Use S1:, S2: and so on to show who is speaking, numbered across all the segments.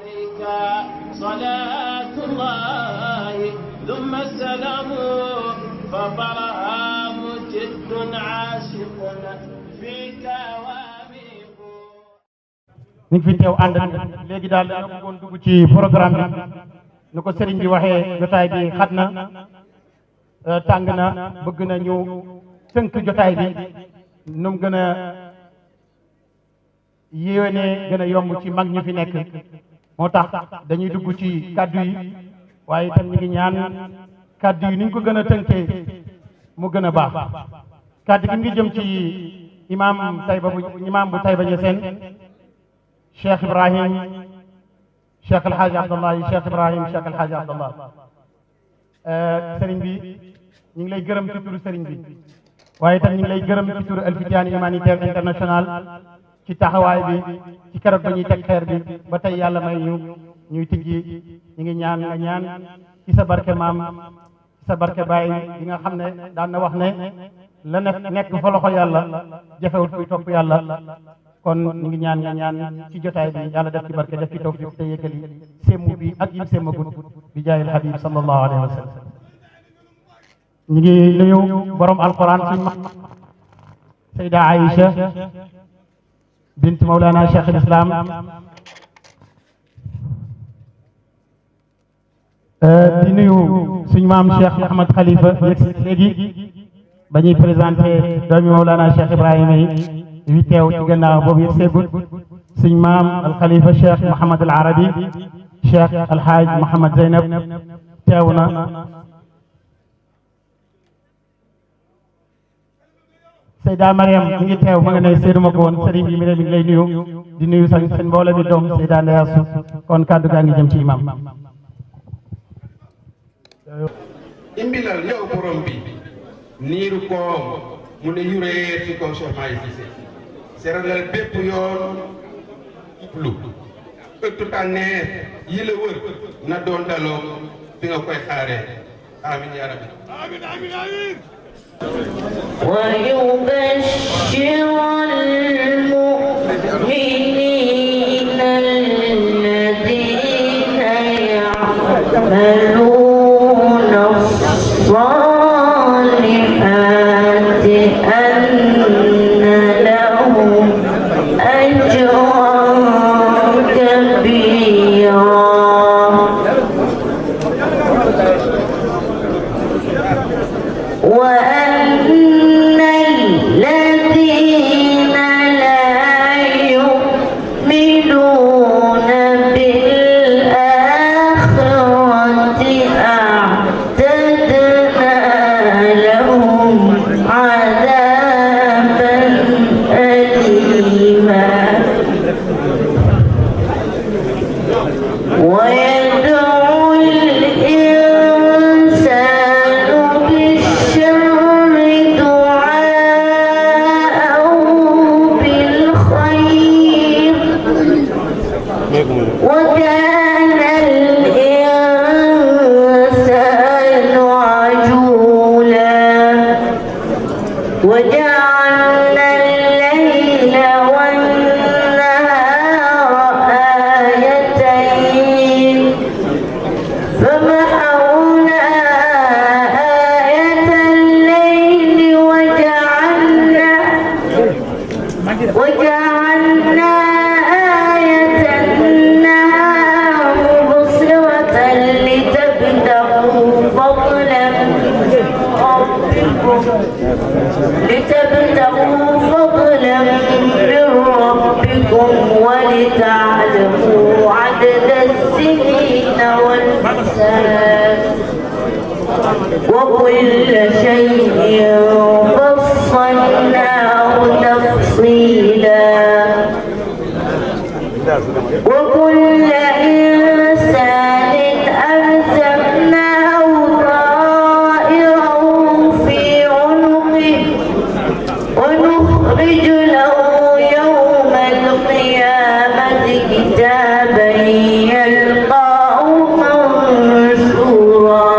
S1: عليك صلاة الله ثم السلام فبرهام جد عاشق فيك واميق.
S2: ñu ngi fi teew ànd léegi daal dañoo bëggoon dugg ci programme bi nu ko sëriñ bi waxee jotaay bi xat na tàng na bëgg na ñu tënk jotaay bi nu mu gën a yéwénee gën a yomb ci mag ñu fi nekk moo tax dañuy dugg ci kaddu yi waaye itam ñu ngi ñaan kaddu yi ni ñu ko gën a tënkee mu gën a baax kaddu gi mu ngi jëm ci imam bu Taïba Niassène Cheikh Ibrahim Cheikh El Hadj Abdallah Cheikh Ibrahim Cheikh El Hadj Abdallah sëriñ bi ñu ngi lay gërëm ci turu sëriñ bi waaye itam ñu ngi lay gërëm ci turu Al Fityaan Humanitaire International ci taxawaay bi ci keroog ba ñuy teg xeer bi ba tey yàlla may ñuy tijji ñu ngi ñaan nga ñaan ci sa barke maam ci sa barke baay bi nga xam ne daan na wax ne la nekk fa loxo yàlla jafewut kuy topp yàlla kon ñu ngi ñaan nga ñaan ci jotaay bi yàlla def ci barke def ci tawfiq te yëkkali semmu bi ak yim semmagut bi jaayil habib sallallahu alayhi wa sallam ñu ngi nuyu borom alquran ci Sayda Aïcha bint Mawlana Cheikh al Islam di nuyu suñu maam Cheikh Ahmad Khalifa yegg si léegi ba ñuy présenté doomi Mawlana Cheikh Ibrahima yi teew ci gannaaw boobu yegg seegut suñu maam al Khalifa Cheikh Mouhamad al Arabi Cheikh al Hadj Mouhamad Zeynab teew na Seyda Mariam mi ngi teew ma nga ne séedu ma ko woon sëriñ bi mi ngi lay nuyu di nuyu seen mbooloo bi doom Seyda Ndeyasu kon kàddu gaa ngi jëm ci imam
S3: imbilal yow borom bi niiru koom mu ne yuree ci kaw Cheikh Mahi Cissé seralal bépp yoon lu ëttu tànneef yi la wër na doon daloo bi nga koy xaaree amin ya rabbi amin amin amin
S4: ويبشر المؤمنين الذين يعملون الصالحات أن لهم أجرا كبيرا وأن الذين لا يؤمنون بالآخرة أعتدنا لهم عذابا أليما ويدعو الإنسان بالشر دعاءه بالخير وكان الإنسان عجولا وجعلنا الليل والنهار آيتين فمحونا آية الليل وجعلنا آية النهار مبصرة لتبتغوا فضلا من ربكم ولتعلموا عدد السنين والحساب وكل شيء فصلناه تفصيلا وكل إنسان ألزمناه طائره في عنقه ونخرج له يوم القيامة كتابا يلقاه منشورا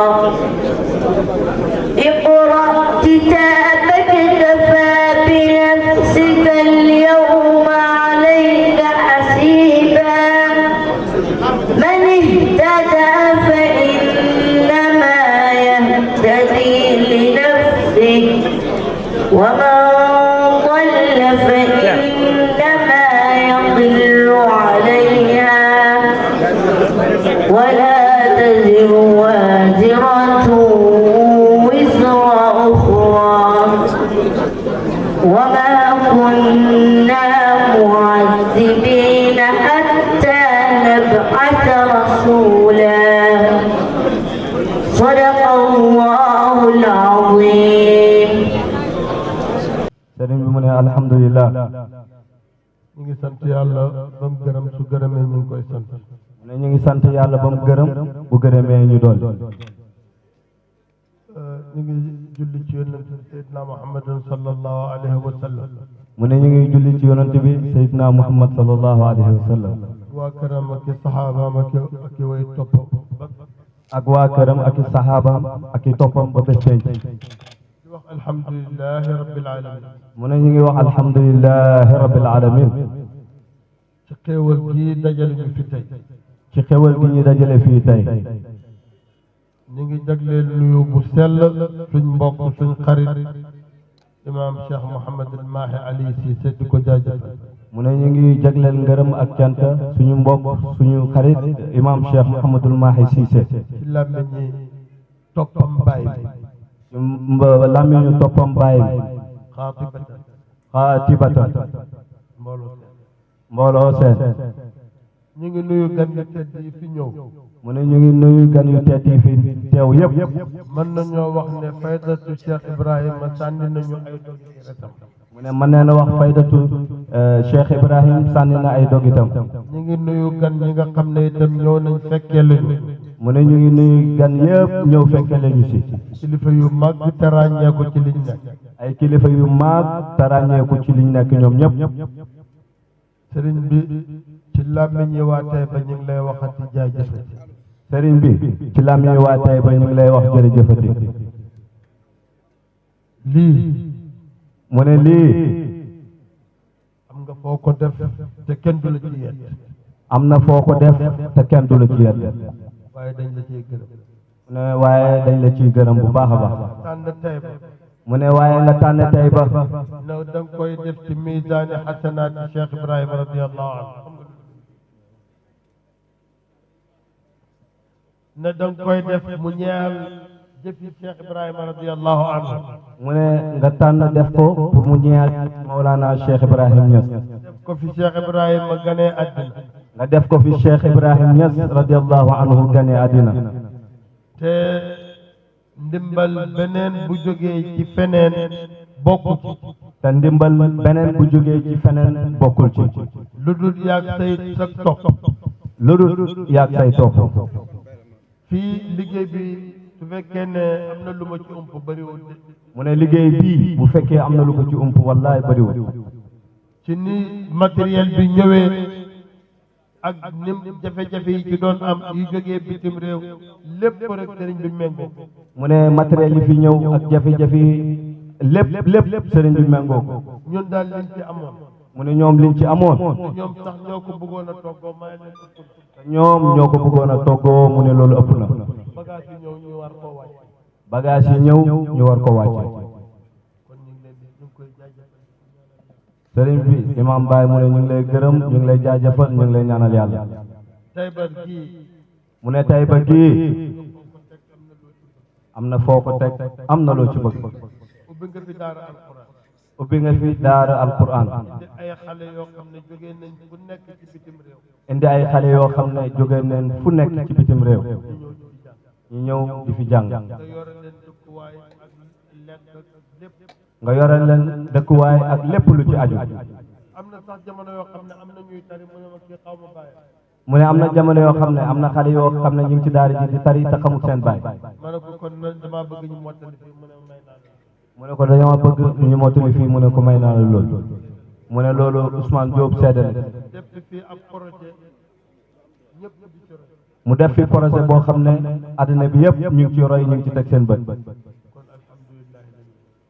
S4: اقرأ كتابك كفى بنفسك اليوم عليك حسيبا من اهتدى فإنما يهتدي لنفسه ومن ضل فإنما يضل عليها ولا تزر وازرة وزر أخرى وما كنا معذبين حتى نبعث رسولا صدق الله العظيم.
S5: sëriñ bi mu ne alhamdulilah.
S6: ñu ngi sant yàlla ba mu gërëm su gërëmee ñu ngi koy sant.
S5: mu ne ñu ngi sant yàlla ba mu gërëm bu gërëmee ñu dool.
S6: ñu ngi julli ci yonent bi Seydina Muhammadin sallallahu alayhi wa sallam.
S5: mu ne ñu ngi julli ci yonent bi Seydina Muhammad sallallahu alayhi wa sallam.
S6: waa këram ak i saxaabaam ak i way toppam.
S5: ak waa këram ak i saxaabaam ak i toppam ba bés penc.
S6: di wax alhamdulilahi rabbil alamin.
S5: mu ne ñu ngi wax alhamdulilahi rabbil alamin.
S6: ci xéewal gii dajale ñu fi tey.
S5: ci xéewal gi ñu dajale fii tey.
S6: ñu ngi jagleel nuyu bu sell suñ mbokk suñ xarit imaam Cheikh Mouhamadul Mahi Ali Cissé di ko jaajëfal.
S5: mu ne ñu ngi jagleel ngërëm ak cant suñu mbokk suñu xarit imaam Cheikh Mouhamadul Mahi Cissé.
S6: ci làmmiñi toppam baay bi.
S5: làmmiñu toppam baay bi. xaatibatan. mbooloo seen.
S6: ñu ngi nuyu gan yu tedd yi fi ñëw.
S5: mu ne ñu ngi nuyu gan yu tedd yi fi teew yëpp.
S6: mën nañoo wax ne faydatu Cheikh Ibrahima sànni nañu ay dogitam.
S5: mu ne mën na wax faydatu Cheikh Ibrahim sànni na ay dogitam.
S6: ñu ngi nuyu gan ñi nga xam ne itam ñëw nañ fekkee lañu.
S5: mu ne ñu ngi nuyu gan yëpp ñëw fekkee lañu si.
S6: kilifa yu mag te ràññeeku ci liñ nekk.
S5: ay kilifa yu mag te ràññeeku ci liñ nekk ñoom ñëpp.
S6: sëriñ bi ci làmmiñi waa Taïba ñu ngi lay waxati jaajëfati.
S5: sëriñ bi ci làmmiñi waa Taïba ñu ngi lay wax jërëjëfati.
S6: lii.
S5: mu ne lii.
S6: am nga foo ko def te kenn du la ci yedd.
S5: am na foo ko def te kenn du la ci yedd.
S6: waaye dañ la ciy gërëm.
S5: mu ne waaye dañ la ciy gërëm bu baax a baax.
S6: tànn Taïba.
S5: mu ne waaye nga tànn Taïba.
S6: ne da nga koy def ci miisaani xasanaati Cheikh Ibrahima radiyallahu anhu. ne da nga koy def mu ñeel jëfi Cheikh Ibrahima radiyallahu anhu.
S5: mu ne nga tànn def ko pour mu ñeel Mawlana Cheikh Ibrahim Niass.
S6: def ko fi Cheikh Ibrahima ganee àddina.
S5: nga def ko fi Cheikh Ibrahim Niass radiyallahu anhu ganee àddina.
S6: te ndimbal beneen bu jógee ci feneen bokku ci.
S5: te ndimbal beneen bu jógee ci feneen bokkul ci.
S6: lu dul yàgg say sa topp.
S5: lu dul yàgg say topp.
S6: fii liggéey bi su fekkee ne am na lu ma ci ump bëriwul.
S5: mu ne liggéey bii bu fekkee am na lu ko ci ump wallaay bëriwul.
S6: ci ni matériel bi ñëwee ak ni jafe-jafe yi ci doon am yu jógee bitim réew lépp rek sëriñ bi méngoo.
S5: mu ne matériel yi fi ñëw ak jafe-jafe yi lépp sëriñ bi méngoo ko.
S6: ñun daal liñ ci amoon.
S5: mu ne ñoom liñ ci amoon.
S6: ñoom sax ñoo ko bëggoon a toggoo may leen ëpp.
S5: ñoom ñoo ko bëggoon a toggoo mu ne loolu ëpp na.
S6: bagage yi ñëw ñu war koo wàcce.
S5: bagage yi ñëw ñu war ko wàcce.
S6: kon ñu ngi leen di ñu ngi koy jaajëfal.
S5: sëriñ bi imam Baye mu ne ñu ngi lay gërëm ñu ngi lay jaajëfal ñu ngi lay ñaanal yàlla.
S6: Taïba gii.
S5: mu ne Taïba gii. am na foo ko teg am na loo ci bëgg.
S6: ubbi nga fi daara alquran.
S5: ubbi nga fi daara alquran.
S6: indi ay xale yoo xam ne jógee nañ fu nekk ci bitim réew.
S5: indi ay xale yoo xam ne jóge nañ fu nekk ci bitim réew. ñu ñëw di fi jàng.
S6: nga yore leen dëkkuwaay ak lekk lépp.
S5: nga yore leen dëkkuwaay ak lépp lu ci aju.
S6: am na sax jamono yoo xam ne am na ñuy tari mu ne ma kii xaw ma bàyyi.
S5: mu ne am na jamono yoo xam ne am na xale yoo xam ne ñu ngi ci daara ji di tari te xamul seen baay.
S6: ma ne ko kon damaa bëgg ñu mottali fii mu ne may naa la.
S5: mu ne ko dañoo bëgg ñu mottali fii mu ne ko may naa la loolu. mu ne loolu Ousmane Diop seede na.
S6: def fii ab projet ñëpp di ci roy.
S5: mu def fi projet boo xam ne àddina bi yëpp ñu ngi ci roy ñu ngi ci teg seen bët.
S6: kon alhamdulilah.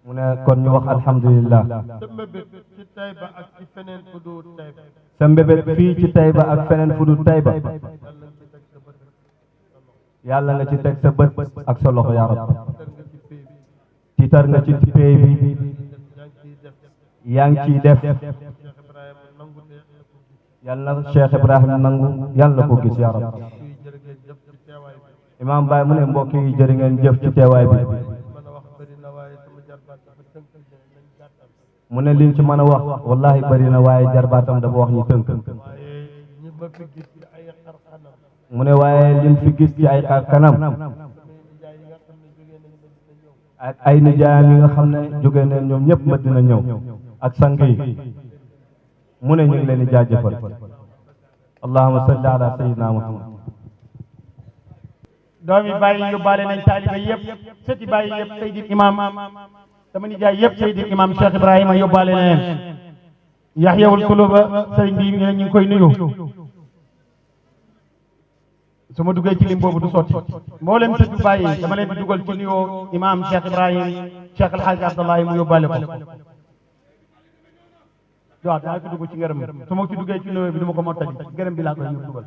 S5: mu ne kon ñu wax alhamdulillah.
S6: sa mbébét ci Taïba ak ci feneen fu dul Taïba.
S5: sa mbébét fii ci Taïba ak feneen fu dul Taïba.
S6: yàlla nga ci teg
S5: yàlla nga ci teg sa bët ak sa loxo yaa rabbi tiitar nga ci pay bi yaa ngi ciy def yàlla na Cheikh Ibrahim nangu yàlla na ko gis yaa rabbi Imam Baye mu ne mbokk yi jërë ngeen jëf ci teewaay bi mu ne liñ ci mën a wax wallahi bari na waaye jarbaatam dafa wax ñu tënk mu ne waaye liñ fi gis ci ay xar kanam ak ay nijaayam yi nga xam ne jóge neen ñoom ñëpp ma dina ñëw ak sang yi mu ne ñu ngi leen di jaajëfal allahumma salli ala sayyidina muhammad
S2: doomi bàyyi yóbbaale nañ taalibe yëpp sëti bàyyi yëpp Seydil Imam sama nijaay yëpp Seydil Imam Cheikh Ibrahima yóbbaale na leen Yaxyawul Kuluba sëriñ bi ñu ngi koy nuyu su ma duggee ci lim boobu du sotti mboolem sëtu bàyyi dama leen di dugal ci nuyoo Imam Cheikh Ibrahim Cheikh El Hadj Abdallahi mu yóbbaale ko waaw daa ko dugg ci ngërëm su ma ci duggee ci nuyoo bi du ma ko mottali ci ngërëm bi laa koy ñu dugal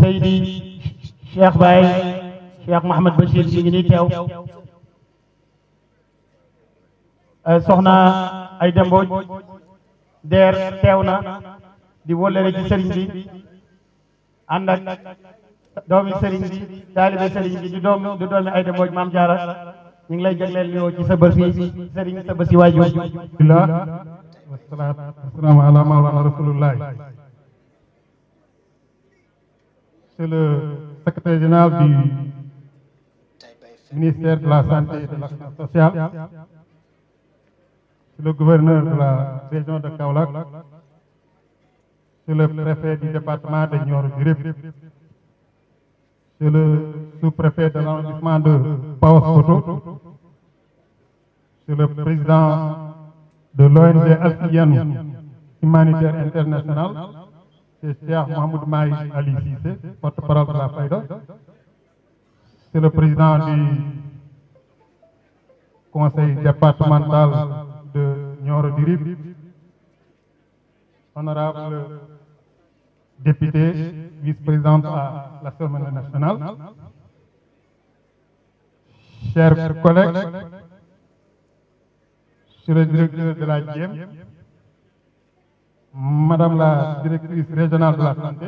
S2: Seydi Cheikh Baye Cheikh Mouhamed Bachir mi ngi nii teew soxna ay dembooj deer teew na di wóllere ci sëriñ bi ànd ak doomi sëriñ bi taalibe sëriñ bi di doomi ay dembooj maam jaara ñu ngi lay jagleel nuyoo ci sa bër fii sëriñ sa bër si waajur
S7: alhamdulillah wassalaamu ala mawlana rasulullah. C'est le secrétaire général du ministère de la Santé et de l'Action sociale. C'est le gouverneur de la région de Kaolack. C'est le préfet du département de Nioro-du-Rip. C'est le sous-préfet de l'arrondissement de Paoskoto. C'est le président de l'ONG Al-Fiyanou Humanitaire International. C'est Cheikh Mohamed Mahi Ali Cissé, porte-parole de la Fayda. C'est le président du conseil départemental de Nioro-du-Rip, honorable député, vice-présidente à l'Assemblée nationale, chers collègues, monsieur le directeur de la DIEM, madame la directrice régionale de la santé,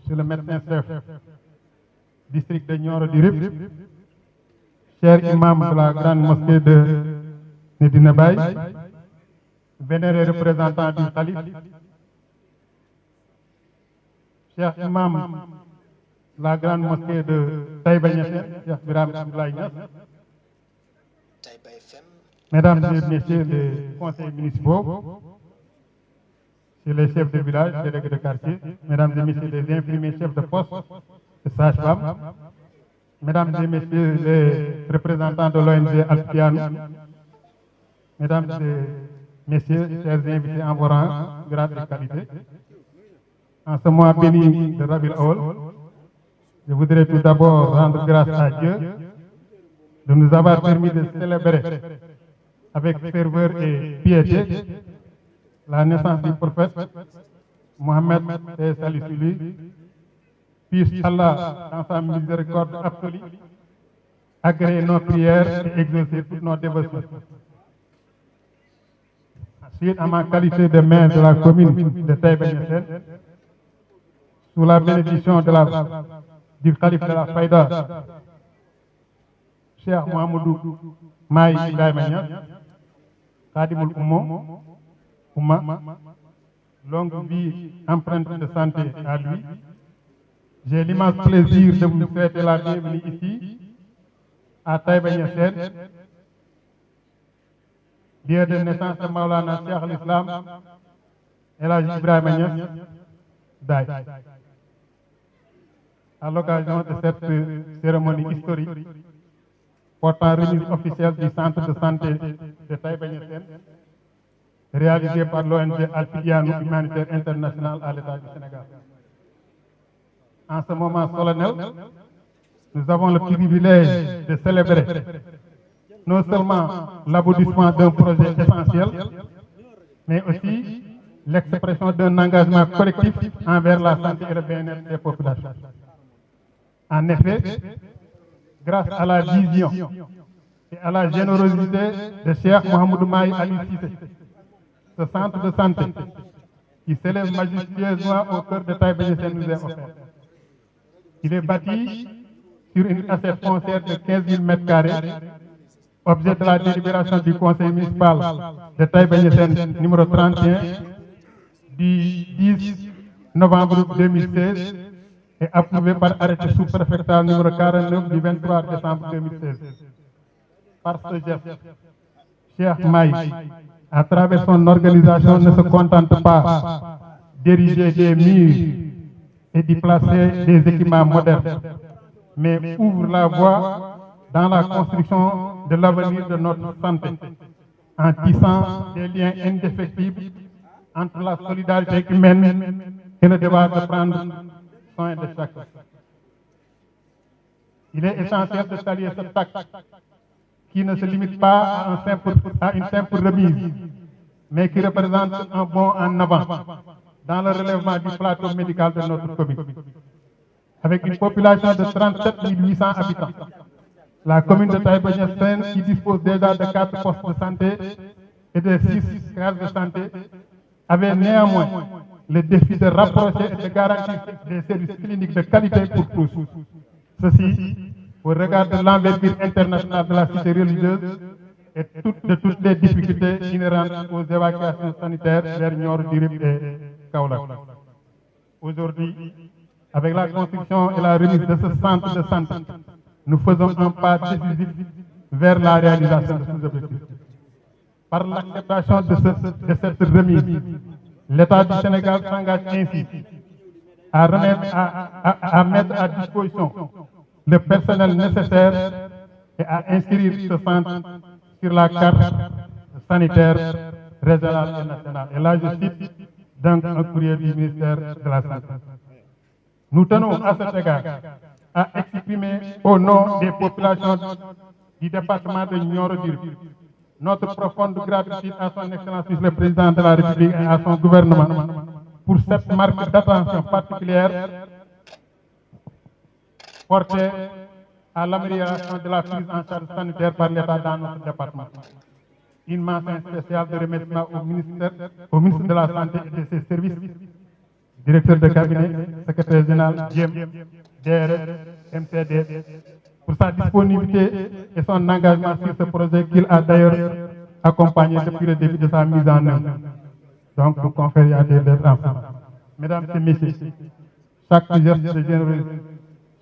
S7: monsieur le médecin-chef district de Nioro-du-Rip, cher imam de la grande mosquée de Medina Baye, vénéré représentant du calife, cher imam de la grande mosquée de Taïba Niassène, Cheikh Birame Abdoulaye Niass, mesdames et messieurs les conseils municipaux, les chefs de village, délégués de quartier, mesdames et messieurs les infirmiers chefs de poste, les sages-femmes, mesdames et messieurs les représentants de l'ONG Al-Fiyanou, mesdames et messieurs, chers invités en vos rangs, grades et qualités, en ce mois béni de Rabiul Awwal, je voudrais tout d'abord rendre grâce à Dieu de nous avoir permis de célébrer avec ferveur et piété la naissance du prophète Mohammed et salut sur lui. Puisse Allah, dans sa miséricorde absolue, agréer nos prières et exaucer toutes nos dévotions. Ensuite, en ma qualité de maire de la commune de Taïba Niassène, sous la bénédiction du calife de la Fayda, Cheikh Mohamedou Mahi Ibrahima Niass, Khadimoul Oumma, longue vie empreinte de santé à lui. J'ai l'immense plaisir de vous souhaiter la bienvenue ici, à Taïba Niassène, lieu de naissance de Maulana Cheikh al-Islam El Hadji Ibrahima Niass Baye. À l'occasion de cette cérémonie historique, portant remise officielle du centre de santé de Taïba Niassène, réalisé par l'ONG Al-Fiyanou Humanitaire International à l'État du Sénégal. En ce moment solennel, nous avons le privilège de célébrer non seulement l'aboutissement d'un projet essentiel, mais aussi l'expression d'un engagement collectif envers la santé et le bien-être des populations. En effet, grâce à la vision et à la générosité de Cheikh Mouhamadou Mahi Ali Cissé, ce centre de santé qui s'élève majestueusement au cœur de Taïba Niassène nous est offert. Il est bâti sur une assiette foncière de 15 000 m², objet de la délibération du conseil municipal de Taïba Niassène numéro 31 du 10 novembre 2016 et approuvé par arrêté sous-préfectoral numéro 49 du 23 décembre 2016. Par ce geste, Cheikh Mahi, à travers son organisation, ne se contente pas d'ériger des murs et d'y placer des équipements modernes, mais ouvre la voie dans la construction de l'avenir de notre santé, en tissant des liens indéfectibles entre la solidarité humaine et le devoir de prendre soin de chacun. Il est essentiel de saluer cet acte qui ne se limite pas à une simple remise, mais qui représente un bond en avant dans le relèvement du plateau médical de notre commune. Avec une population de 37 800 habitants, la commune de Taïba Niassène, qui dispose déjà de 4 postes de santé et de 6 cases de santé, avait néanmoins le défi de rapprocher et de garantir des services cliniques de qualité pour tous. Ceci, au regard de l'envergure internationale de la cité religieuse et de toutes les difficultés inhérentes aux évacuations sanitaires vers Nioro, Dirib et Kaolack. Aujourd'hui, avec la construction et la remise de ce centre de santé, nous faisons un pas décisif vers la réalisation de ces objectifs. Par l'acceptation de cette remise, l'État du Sénégal s'engage ainsi à mettre à disposition le personnel nécessaire et à inscrire ce centre sur la carte sanitaire régionale et nationale. Et là, je cite donc un courrier du ministère de la Santé. Nous tenons à cet égard à exprimer au nom des populations du département de Nioro-Dirib notre profonde gratitude à son Excellence le Président de la République et à son gouvernement pour cette marque d'attention particulière portée à l'amélioration de la prise en charge sanitaire par l'État dans notre département. Une mention spéciale de remerciement au ministre de la Santé et de ses services, directeur de cabinet, secrétaire général, GIEM, DRS, MCD, pour sa disponibilité et son engagement sur ce projet qu'il a d'ailleurs accompagné depuis le début de sa mise en œuvre. Donc, nous conférons à des enfants. Mesdames et messieurs, chaque geste de générosité,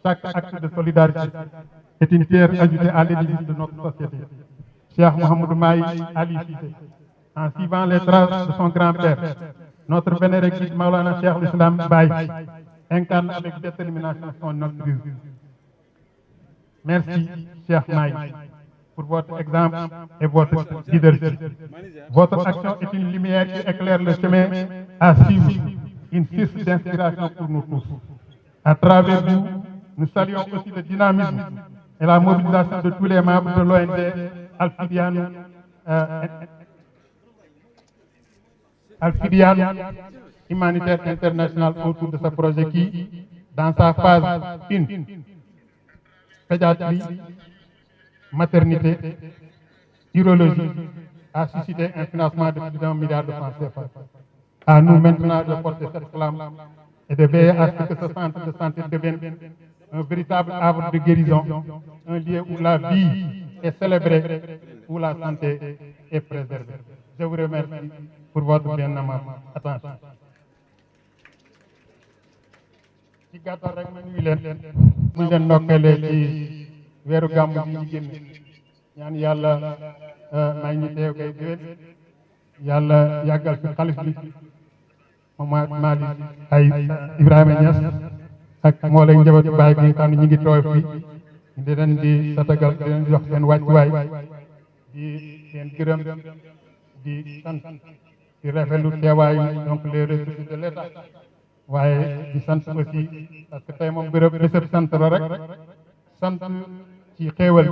S7: chaque acte de solidarité est une pierre ajoutée à l'édifice de notre société. Cheikh Mouhamadou Mahi Ali Cissé, en suivant les traces de son grand-père, notre vénéré guide Maulana Cheikh l'Islam Baye, incarne avec détermination son altruisme. Merci, Cheikh Mahi, pour votre exemple et votre leadership. Votre action est une lumière qui éclaire le chemin à suivre, une source d'inspiration pour nous tous. À travers vous, nous saluons aussi le dynamisme et la mobilisation de tous les membres de l'ONG Al-Fidiane humanitaire international autour de ce projet qui, dans sa phase 1, pédiatrie, maternité, urologie, a suscité un financement de plus d'1 milliard de francs CFA. À nous maintenant de porter cette flamme et de veiller à ce que ce centre de santé devienne un véritable havre de guérison, un lieu où la vie est célébrée, où la santé est préservée. Je vous remercie pour votre bien aimable attention. ci gàttal rek ma nuyu leen buñ leen ndokkeelee ci weeru gàmmu bi ñu génn ñaan yàlla may ñu teew kay déwén yàlla yàggal fi xalif bi Mama Malick ay Ibrahima Niass ak moo leen njabootu baay bi nga xam ne ñu ngi tooy fii di leen di satagal di leen jox seen wàccuwaay di seen gërëm di sant di rafetlu teewaayu donc les ressources de l'État waaye di sant aussi parce que tey moom bésëb sant la rek sant ci xéewal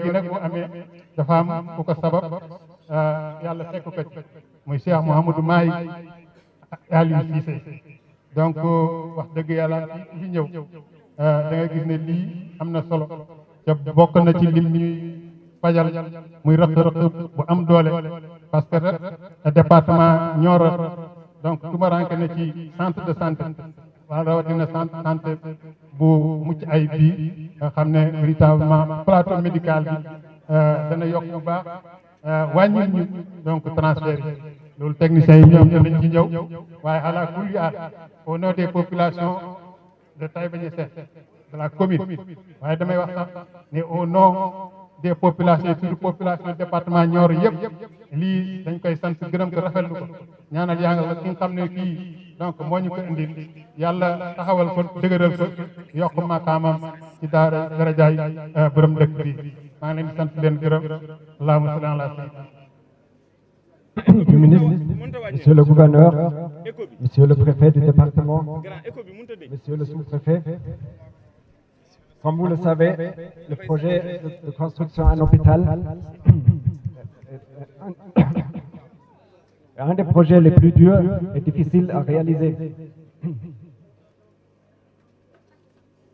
S7: bi nag bu amee dafa am ku ko sabab yàlla fekk ko ci muy Cheikh Mouhamadou Mahi Aliou Cissé donc wax dëgg yàlla fi ñëw da nga gis ne lii am na solo te bokk na ci lim ñuy fajal muy rëq-rëq bu am doole parce que département Nioro donc tumaranke na ci centre de santé waa rawatina centre santé bu mucc ay bii nga xam ne véritablement plateau médical bi dana yokk bu baax wàññil ñu donc transfert yi loolu techniciens yi ñoom danañ ci ñëw waaye ala kulli aal au nom des populations de Taïba Niassène de la commune waaye damay wax sax ne au nom des populations surtout population département Nioro yëpp lii dañ koy sant gërëm ko rafetlu ko ñaanal yaa nga ki nga xam ne kii donc moo ñu ko indil yàlla taxawal ko dëgëral ko yokk maqaamam ci daara darajaay borom dëkk bi maa ngi leen di sant leen gërëm allahumma salli ala sayyidina
S8: du ministre, Monsieur le gouverneur, Monsieur le préfet du département, Monsieur le sous-préfet. Comme vous le savez, le projet de construction d'un hôpital est un des projets les plus durs et difficiles à réaliser.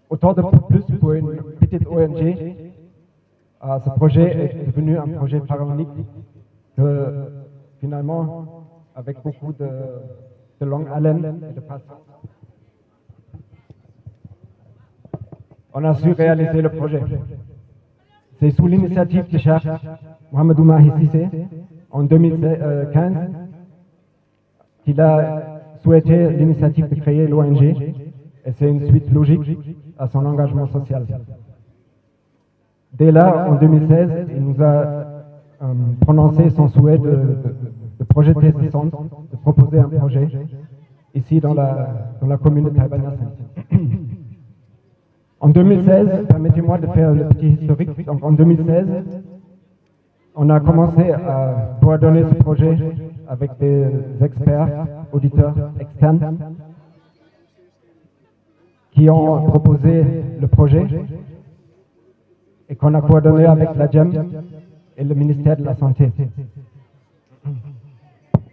S8: Autant de plus pour une petite ONG, ce projet est devenu un projet pharaonique finalement, avec beaucoup de longue haleine et de patience. On a su réaliser le projet. C'est sous l'initiative de Cheikh Mouhamadou Mahi Cissé, en 2015, qu'il a souhaité l'initiative de créer l'ONG, et c'est une suite logique à son engagement social. Dès là, en 2016, il nous a prononcé son souhait de projeter ce centre, de proposer un projet ici dans la commune de Taïba Niassène. En 2016, permettez-moi de faire le petit historique. Donc en 2016, on a commencé à coordonner ce projet avec des experts, auditeurs externes qui ont proposé le projet et qu'on a coordonné avec la GEM et le ministère de la Santé.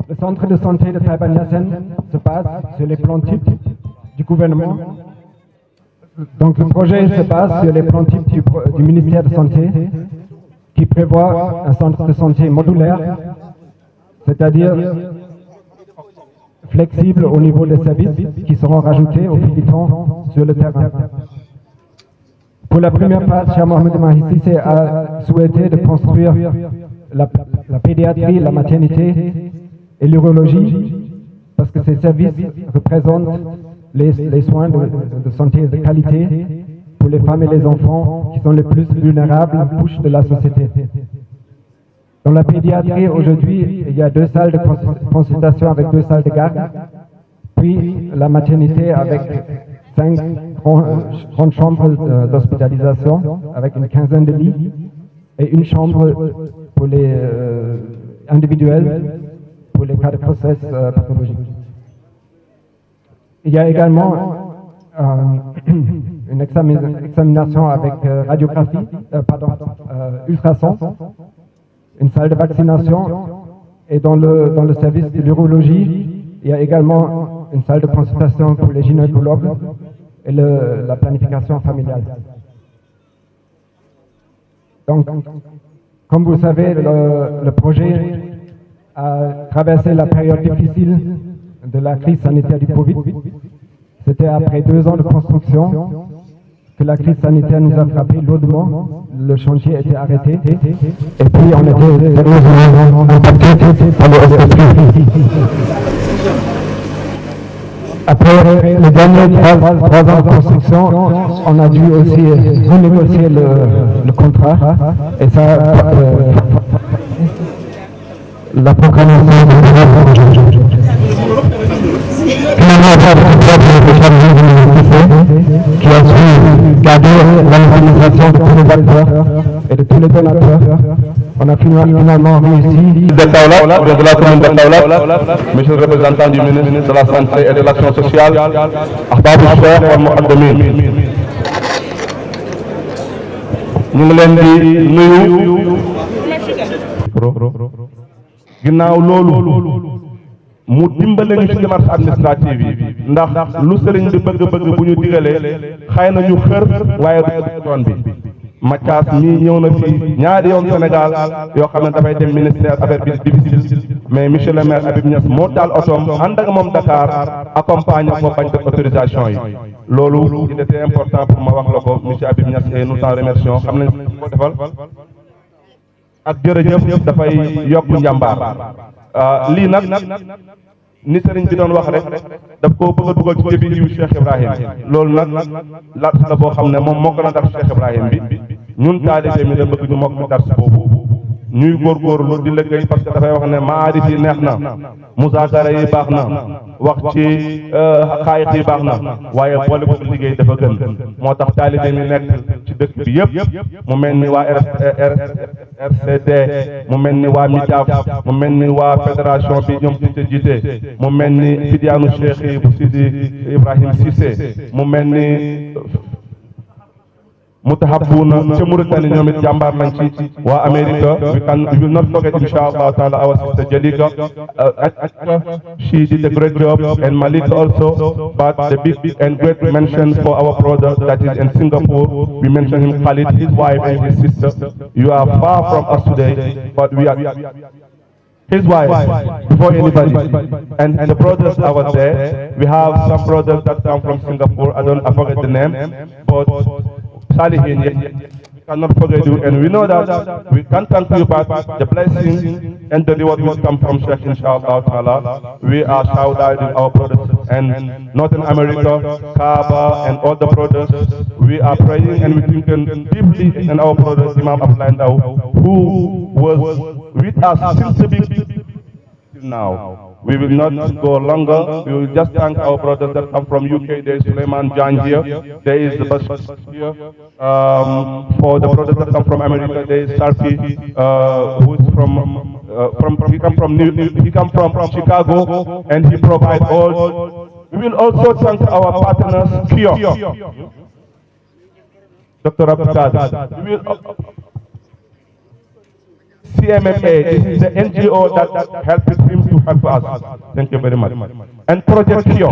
S8: Le centre de santé de Taïba Niassène se base sur les plans types du gouvernement. Donc le projet se base sur les plans types du ministère de la Santé qui prévoit un centre de santé modulaire, c'est-à-dire flexible au niveau des services qui seront rajoutés au fil du temps sur le terrain. Pour la première phase, Cheikh Mouhamadou Mahi Cissé a souhaité de construire la pédiatrie, la maternité et l'urologie, parce que ces services représentent les soins de santé de qualité pour les femmes et les enfants qui sont les plus vulnérables couches de la société. Dans la pédiatrie, aujourd'hui, il y a 2 salles de consultation avec 2 salles de garde, puis la maternité avec 5 grandes chambres d'hospitalisation avec une quinzaine de lits et une chambre pour les individuels pour les cas de grossesse pathologique. Il y a également une examination avec radiographie, ultrason, une salle de vaccination et dans le service de l'urologie, il y a également une salle de consultation pour les gynécologues et la planification familiale. Donc, comme vous le savez, le projet a traversé la période difficile de la crise sanitaire du Covid. C'était après 2 ans de construction que la crise sanitaire nous a frappé lourdement. Le chantier était arrêté et puis on était sérieusement impacté par le SSQ. Après les derniers 3 ans de construction, on a dû aussi renégocier le contrat et ça la proclamation qui a su garder l'organisation de tous les acteurs et de tous les donateurs. On a finalement réussi.
S9: De la commune de Kaolack, monsieur le représentant du ministre de la Santé et de l'Action sociale, Ahbabou Cheikh Mouhaddamine. Ñu ngi leen di nuyu ginnaaw loolu mu dimbale ñu ci démarche administrative yi ndax lu sëriñ bi bëgg-bëgg bu ñu digalee xëy na ñu xër waaye du yoon bi Mathias mii ñëw na fi ñaari yoon Sénégal yoo xam ne dafay dem ministère affaire bi difficile mais monsieur le maire Habib Niass moo taal otoom ànd ak moom Dakar accompagné ko bañ def autorisation yi loolu il était important pour ma wax la ko monsieur Habib Niass et nous t'en remercions xam nañ ko defal ak jërëjëf dafay yokk njàmbaar lii nag ni sëriñ bi doon wax rek daf koo bëgg a dugal ci début yu Cheikh Ibrahim loolu nag laaj la boo xam ne moom moo gën a def Cheikh Ibrahim bi ñun taalibe mi da bëgg ñu mokk dars boobu ñuy góorgóorlu di liggéey parce que dafay wax ne maarif yi neex na musaakara yi baax na wax ci xaayit yi baax na waaye boole ko liggéey dafa gën moo tax taalibe mi nekk ci dëkk bi yëpp mu mel ni waa RCD mu mel ni waa MITAF mu mel ni waa fédération bi ñoom ci jiite mu mel ni Fidianu Cheikh yi bu Sidi Ibrahim Cissé mu mel ni mutahabuna ca Mauritanie ñoom it jàmbaar lañ ci waa America we will not forget inshallah taala our sister Jalika she did a great job and Malik also but the big and great mention for our brother that is in Singapore we mention him Khalid his wife and his sister you are far from us today but we are his wife before anybody and the brothers over there we have some brothers that come from Singapore I forget the name but Salihin, we cannot forget you, and we know that we can thank you, but the blessing and the reward will come from Sheikh, inshallah ta'ala. We are shouting our brothers and Northern America, Kaaba, and all the brothers. We are praying and we thinking deeply in our brothers, Imam Ablandau, who was with us since the beginning till now. We will not go longer. We will just thank our brothers that come from UK. There is Suleiman Jan here. There is the bus here. For the brothers that come from America, there is Sarki, who is he come from Chicago, and he provides all. We will also thank our partners here. Dr. Abdul we will CMMA, this is the NGO that helps him to help us. Thank you very much. And Project Kio.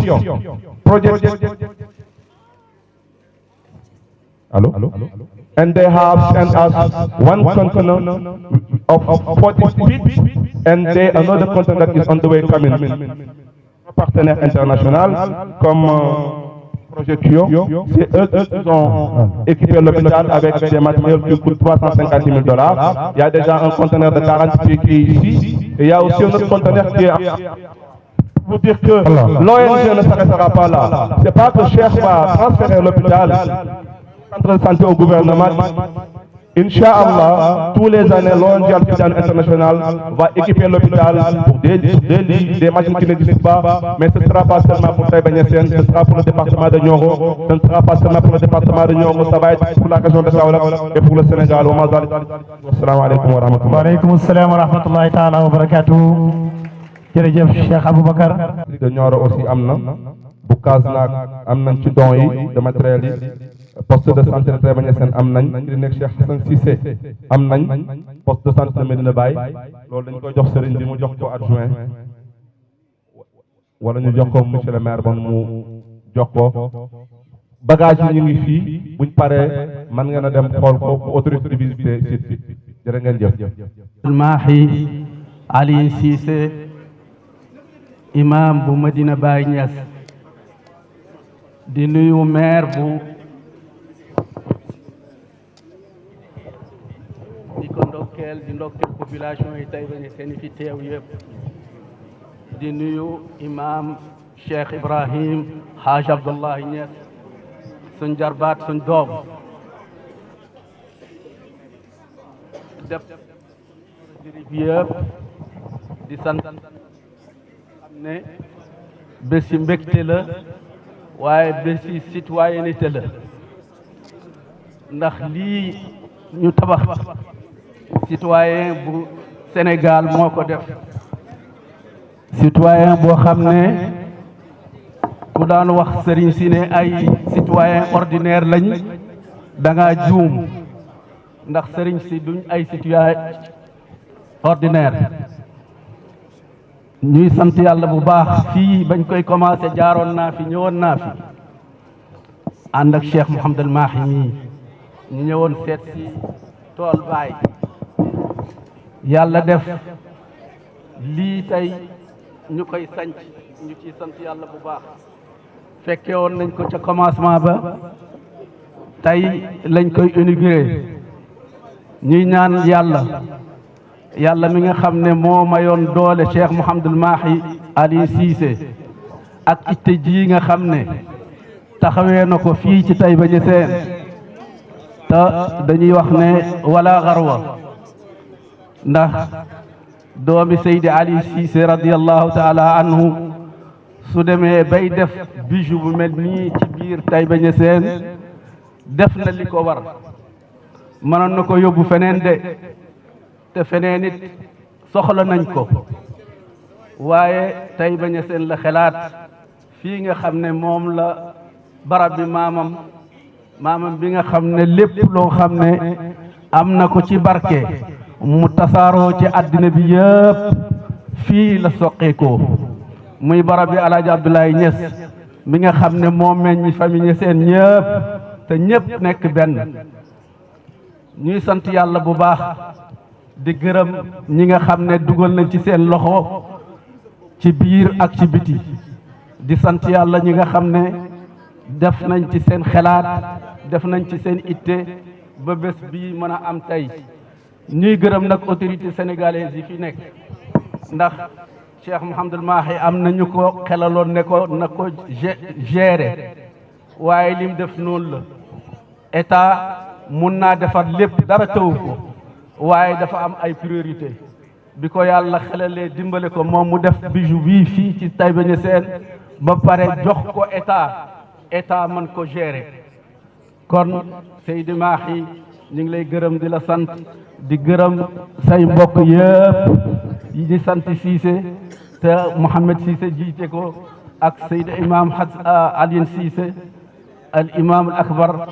S9: Hello? And they have sent us one container of 40 feet, and another container that is on the way coming. Partenaire international comme Projet Kio, c'est eux qui ont équipé l'hôpital avec des matériels qui coûtent $350 000. Il y a déjà un conteneur de 40 pieds qui est ici, et il y a aussi un autre conteneur qui est pour dire que l'ONG ne s'arrêtera pas là. C'est pas que Cheikh va transférer l'hôpital, centre de santé au gouvernement. Inch'Allah, tous les années, l'ONG Al-Fidan International va équiper l'hôpital pour des lits, des machines qui n'existent pas, mais ce ne sera pas seulement pour Taïba Niassène, ce sera pour le département de Nioro, ce ne sera pas seulement pour le département de Nioro, ça va être pour la région de Kaolack et pour le Sénégal. Assalamu alaikum wa rahmatullah.
S2: Wa alaikum assalam wa rahmatullahi ta'ala wa barakatuh. Jërëjëf Cheikh Aboubacar.
S9: De Nioro aussi am na, bu Kasnack am nañ ci dons yi de matériel yi. Poste de santé de Taïba Niassène am nañ clinique Cheikh Hassan Cissé am nañ poste de santé de Medina Baye loolu dañ koy jox sëriñ bi mu jox ko adjoint wala ñu jox ko monsieur le maire ba mu jox ko bagage yi ñu ngi fii buñ paree mën ngeen a dem xool ko bu autorité di visiter site bi jërë ngeen jëf.
S10: Mahi Ali Cissé imam bu Medina Baye Niass di nuyu maire bu di ko ndokkeel di ndokkeel population yi Taïba Niassène fi teew yëpp di nuyu imam Cheikh Ibrahim Haj Abdullahi Niass suñ jarbaat suñ doom def dirib yëpp di sant xam ne bési mbégte la waaye bési citoyenneté la ndax lii ñu tabax citoyen bu Sénégal moo ko def citoyen boo xam ne ku daan wax sëriñ si ne ay citoyen ordinaire lañ da nga juum ndax sëriñ si duñ ay citoyen ordinaire ñuy sant yàlla bu baax fii bañ koy commencé jaaroon naa fi ñëwoon naa fi ànd ak Cheikh Mouhamadul Mahi mii ñu ñëwoon seet si tool baay yàlla def lii tey ñu koy sanc ñu ciy sant yàlla bu baax fekke woon nañ ko ca commencement ba tey lañ koy inauguré ñuy ñaan yàlla mi nga xam ne moo mayoon doole Cheikh Mouhamadul Mahi Ali Cissé ak itte ji nga xam ne taxawee na ko fii ci Taïba Niassène te dañuy wax ne wala garwa ndax doomi Seydi Ali Cissé radiyallahu taala anhu su demee bay def bijou bu mel nii ci biir Taïba Niassène def na li ko war mënoon na ko yóbbu feneen de te feneen it soxla nañ ko waaye Taïba Niassène la xelaat fii nga xam ne moom la barab bi maamam bi nga xam ne lépp loo xam ne am na ko ci barke mu tasaaroo ci àddina bi yëpp fii la soqeekoo muy barab bi Alaaji Abdoulaye Niass mi nga xam ne moo meññ famille Niassène ñëpp te ñëpp nekk benn ñuy sant yàlla bu baax di gërëm ñi nga xam ne dugal nañ ci seen loxo ci biir ak ci biti di sant yàlla ñi nga xam ne def nañ ci seen xelaat def nañ ci seen itte ba bés bii mën a am tey ñuy gërëm nag autorité sénégalaise yi fi nekk ndax Cheikh Mouhamadul Mahi am na ñu ko xelaloon ne ko na ko gérer waaye lim def noonu la état mun naa defar lépp dara taw ko waaye dafa am ay priorité bi ko yàlla xelalee dimbale ko moom mu def bijou bii fii ci Taïba Niassène ba pare jox ko état mën ko gérer kon Seydi Mahi ñu ngi lay gërëm di la sant di gërëm say mbokk yëpp yi di sant Cissé te Mouhamed Cissé jiite ko ak Seydi imam Alioune Cissé al imam al akbar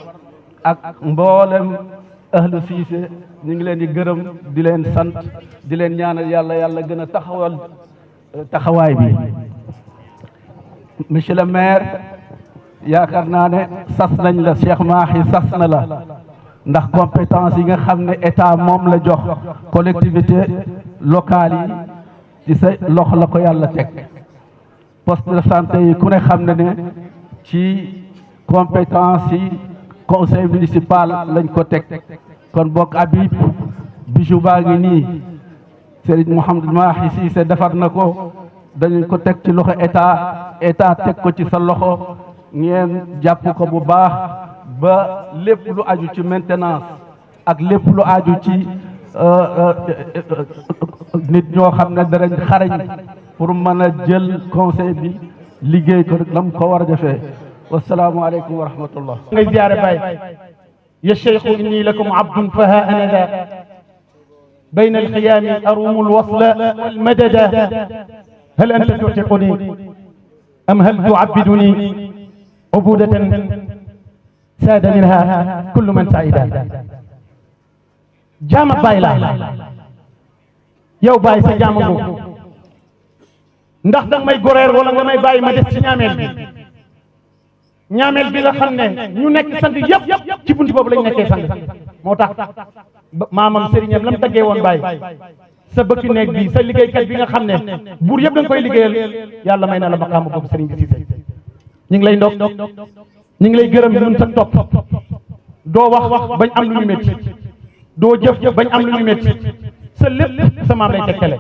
S10: ak mboolem ahlu Cissé ñu ngi leen di gërëm di leen sant di leen ñaanal yàlla gën a taxawal taxawaay bi monsieur le maire yaakaar naa ne sas nañ la Cheikh Mahi sas na la ndax compétence yi nga xam ne état moom la jox collectivité locale yi ci sa loxo la ko yàlla teg poste de santé yi ku ne xam ne ne ci compétence yi conseil municipal lañ ko teg kon bokk Habib bijou baa ngi nii Serigne Mouhamadul Mahi Cissé defar na ko dañu ko teg ci loxo état teg ko ci sa loxo ngeen jàpp ko bu baax ba lépp lu aju ci maintenance ak lépp lu aju ci nit ñoo xam ne darañ xarañ pour mën a jël conseil bi liggéey ko lam ko war a defee wassalaamu aleykum wa rahmatullah
S2: ngay ziyaare Baay ya cheikhu inni lakum abdun fa ha ana da bayna alxiyaami arumu alwasla walmadada hal anta tuctiquni am hal tuabiduni ubudatan saada minha kullu man saida jaama Baay laa yow Baay sa jaama ngoo ndax danga may goreer wala nga may bàyyi ma des ci ñaameel bi nga xam ne ñu nekk sant yëpp ci buntu boobu lañ nekkee sant moo tax maamam sëriñam lam taggee woon Baay sa bëkki néeg bi sa liggéeykat bi nga xam ne buur yëpp da nga koy liggéeyal yàlla may na la maqaama boobu sëriñ bi Cissé ñu ngi lay ndok ñu ngi lay gërëm ñun sa topp doo wax bañ am lu ñu métti doo jëf bañ am lu ñu métti sa lépp sa maam lay tegtale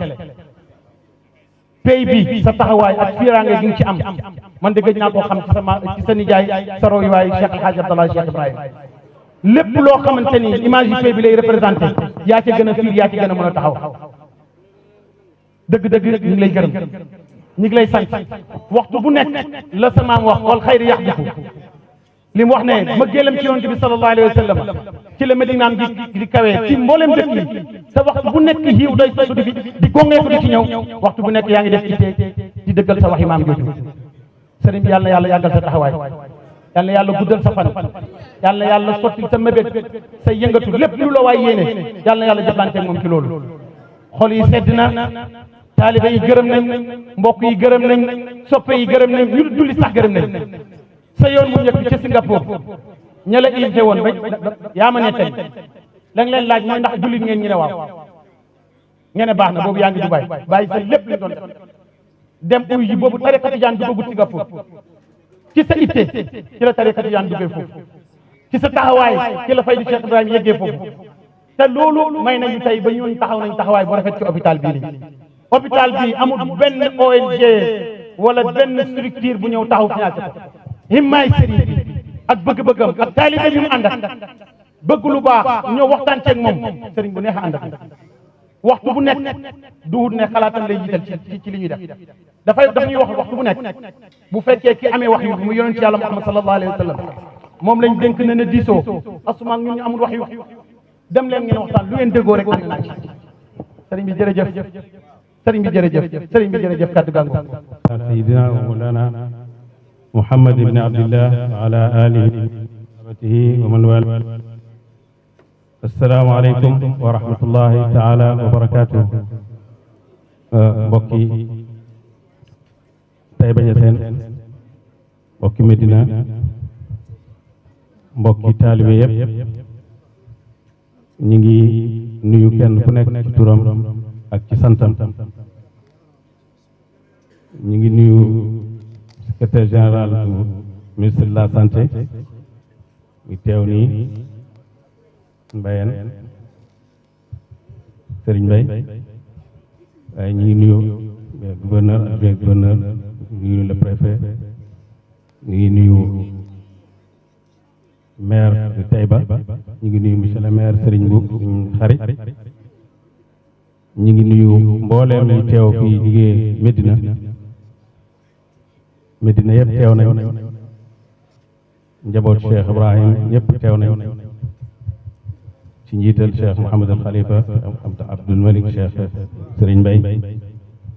S2: pay bi sa taxawaay ak fiiraange gi nga ci am man de gëj naa koo xam ci sa nijaay sa royuwaay Cheikh El Hadj Abdallah Cheikh Ibrahima lépp loo xamante ni image yi pay bi lay représenté yaa ci gën a fiir yaa ci gën a mën a taxaw dëgg-dëgg ñu ngi lay gërëm ñu ngi lay sant waxtu bu nekk la sa maam wax wal xayri yaxdiku li mu wax ne ma gélam ci yonent bi sallallahu alayhi wa sallam ci la Medinaam di kawee ci mboolem dëkk yi te waxtu bu nekk yiw doy su di gongee ko di ci ñëw waxtu bu nekk yaa ngi def ittee di dëggal sa waxi maam jooju sëriñ bi yàlla na yàlla yàggal sa taxawaay yàlla na yàlla guddal sa fan yàlla na yàlla sottil sa mébét sa yëngatu lépp lu la waay yéene yàlla na yàlla jëflanteeg moom ci loolu xol yi sedd na taalibe yi gërëm nañ mbokk yi gërëm nañ soppe yi gërëm nañ ñu dulli sax gërëm nañ sa yoon mu njëkk ci Singapour ña la invité woon ba yaa ma nettali la nga leen laaj mooy ndax jullit ngeen ñu ne waaw ngeen ne baax na boobu yaa ngi Dubaay bàyyi sa lépp li doon dem uy ji boobu tariqa tijaan duggagut Singapour ci sa itte ci la tariqa tijaan duggee foofu ci sa taxawaay ci la fay di Cheikh Ibrahima yeggee foofu te loolu may nañu tey ba ñun taxaw nañ taxawaay bu rafet ci hôpital bii nii hôpital bii amul benn ONG wala benn structure bu ñëw taxaw financé ko himmaay sëriñ bi ak bëgg-bëggam ak taalibe bi mu ànd ak bëgg lu baax ñëw waxtaan ceeg moom sëriñ bu neex a ànd ak waxtu bu nekk duhut ne xalaatam lay jiital ci li ñuy def daf ñuy wax waxtu bu nekk bu fekkee ki amee wax yu mu yonent yàlla Muhammad sallallahu alayhi wa sallam moom lañ dénk ne diisoo asuma ñun ñu amul wax yu dem leen ngeen waxtaan lu ngeen déggoo rek ànd naa ci sëriñ bi jërëjëf sëriñ bi jërëjëf sëriñ bi jërëjëf kàddu gàngo
S11: sayyidina wa mawlana Muhammad ibn Abdillah wa ala alihi wa sahbihi wa man wala assalaamu aleykum wa rahmatullahi taala wa barakatuh mbokki Taïba Niassène mbokki Medina mbokki taalibe yëpp ñi ngi nuyu kenn ku nekk ci turam ak ci santam ñi ngi nuyu secrétaire général du ministre de la santé mi teew nii Mbayeen Serigne Mbaye waaye ñi ngi nuyu gouverneur adjoint gouverneur ñi ngi nuyu le préfet ñi ngi nuyu maire de Taïba ñi ngi nuyu monsieur le maire Serigne Mboup xarit ñi ngi nuyu mbooleem ñi teew fii jigee Medina yëpp teew nañ njaboot Cheikh Ibrahim ñëpp teew nañ ci njiital Cheikh Mouhamed al Khalifa Abdoul Malik Cheikh Serigne Mbaye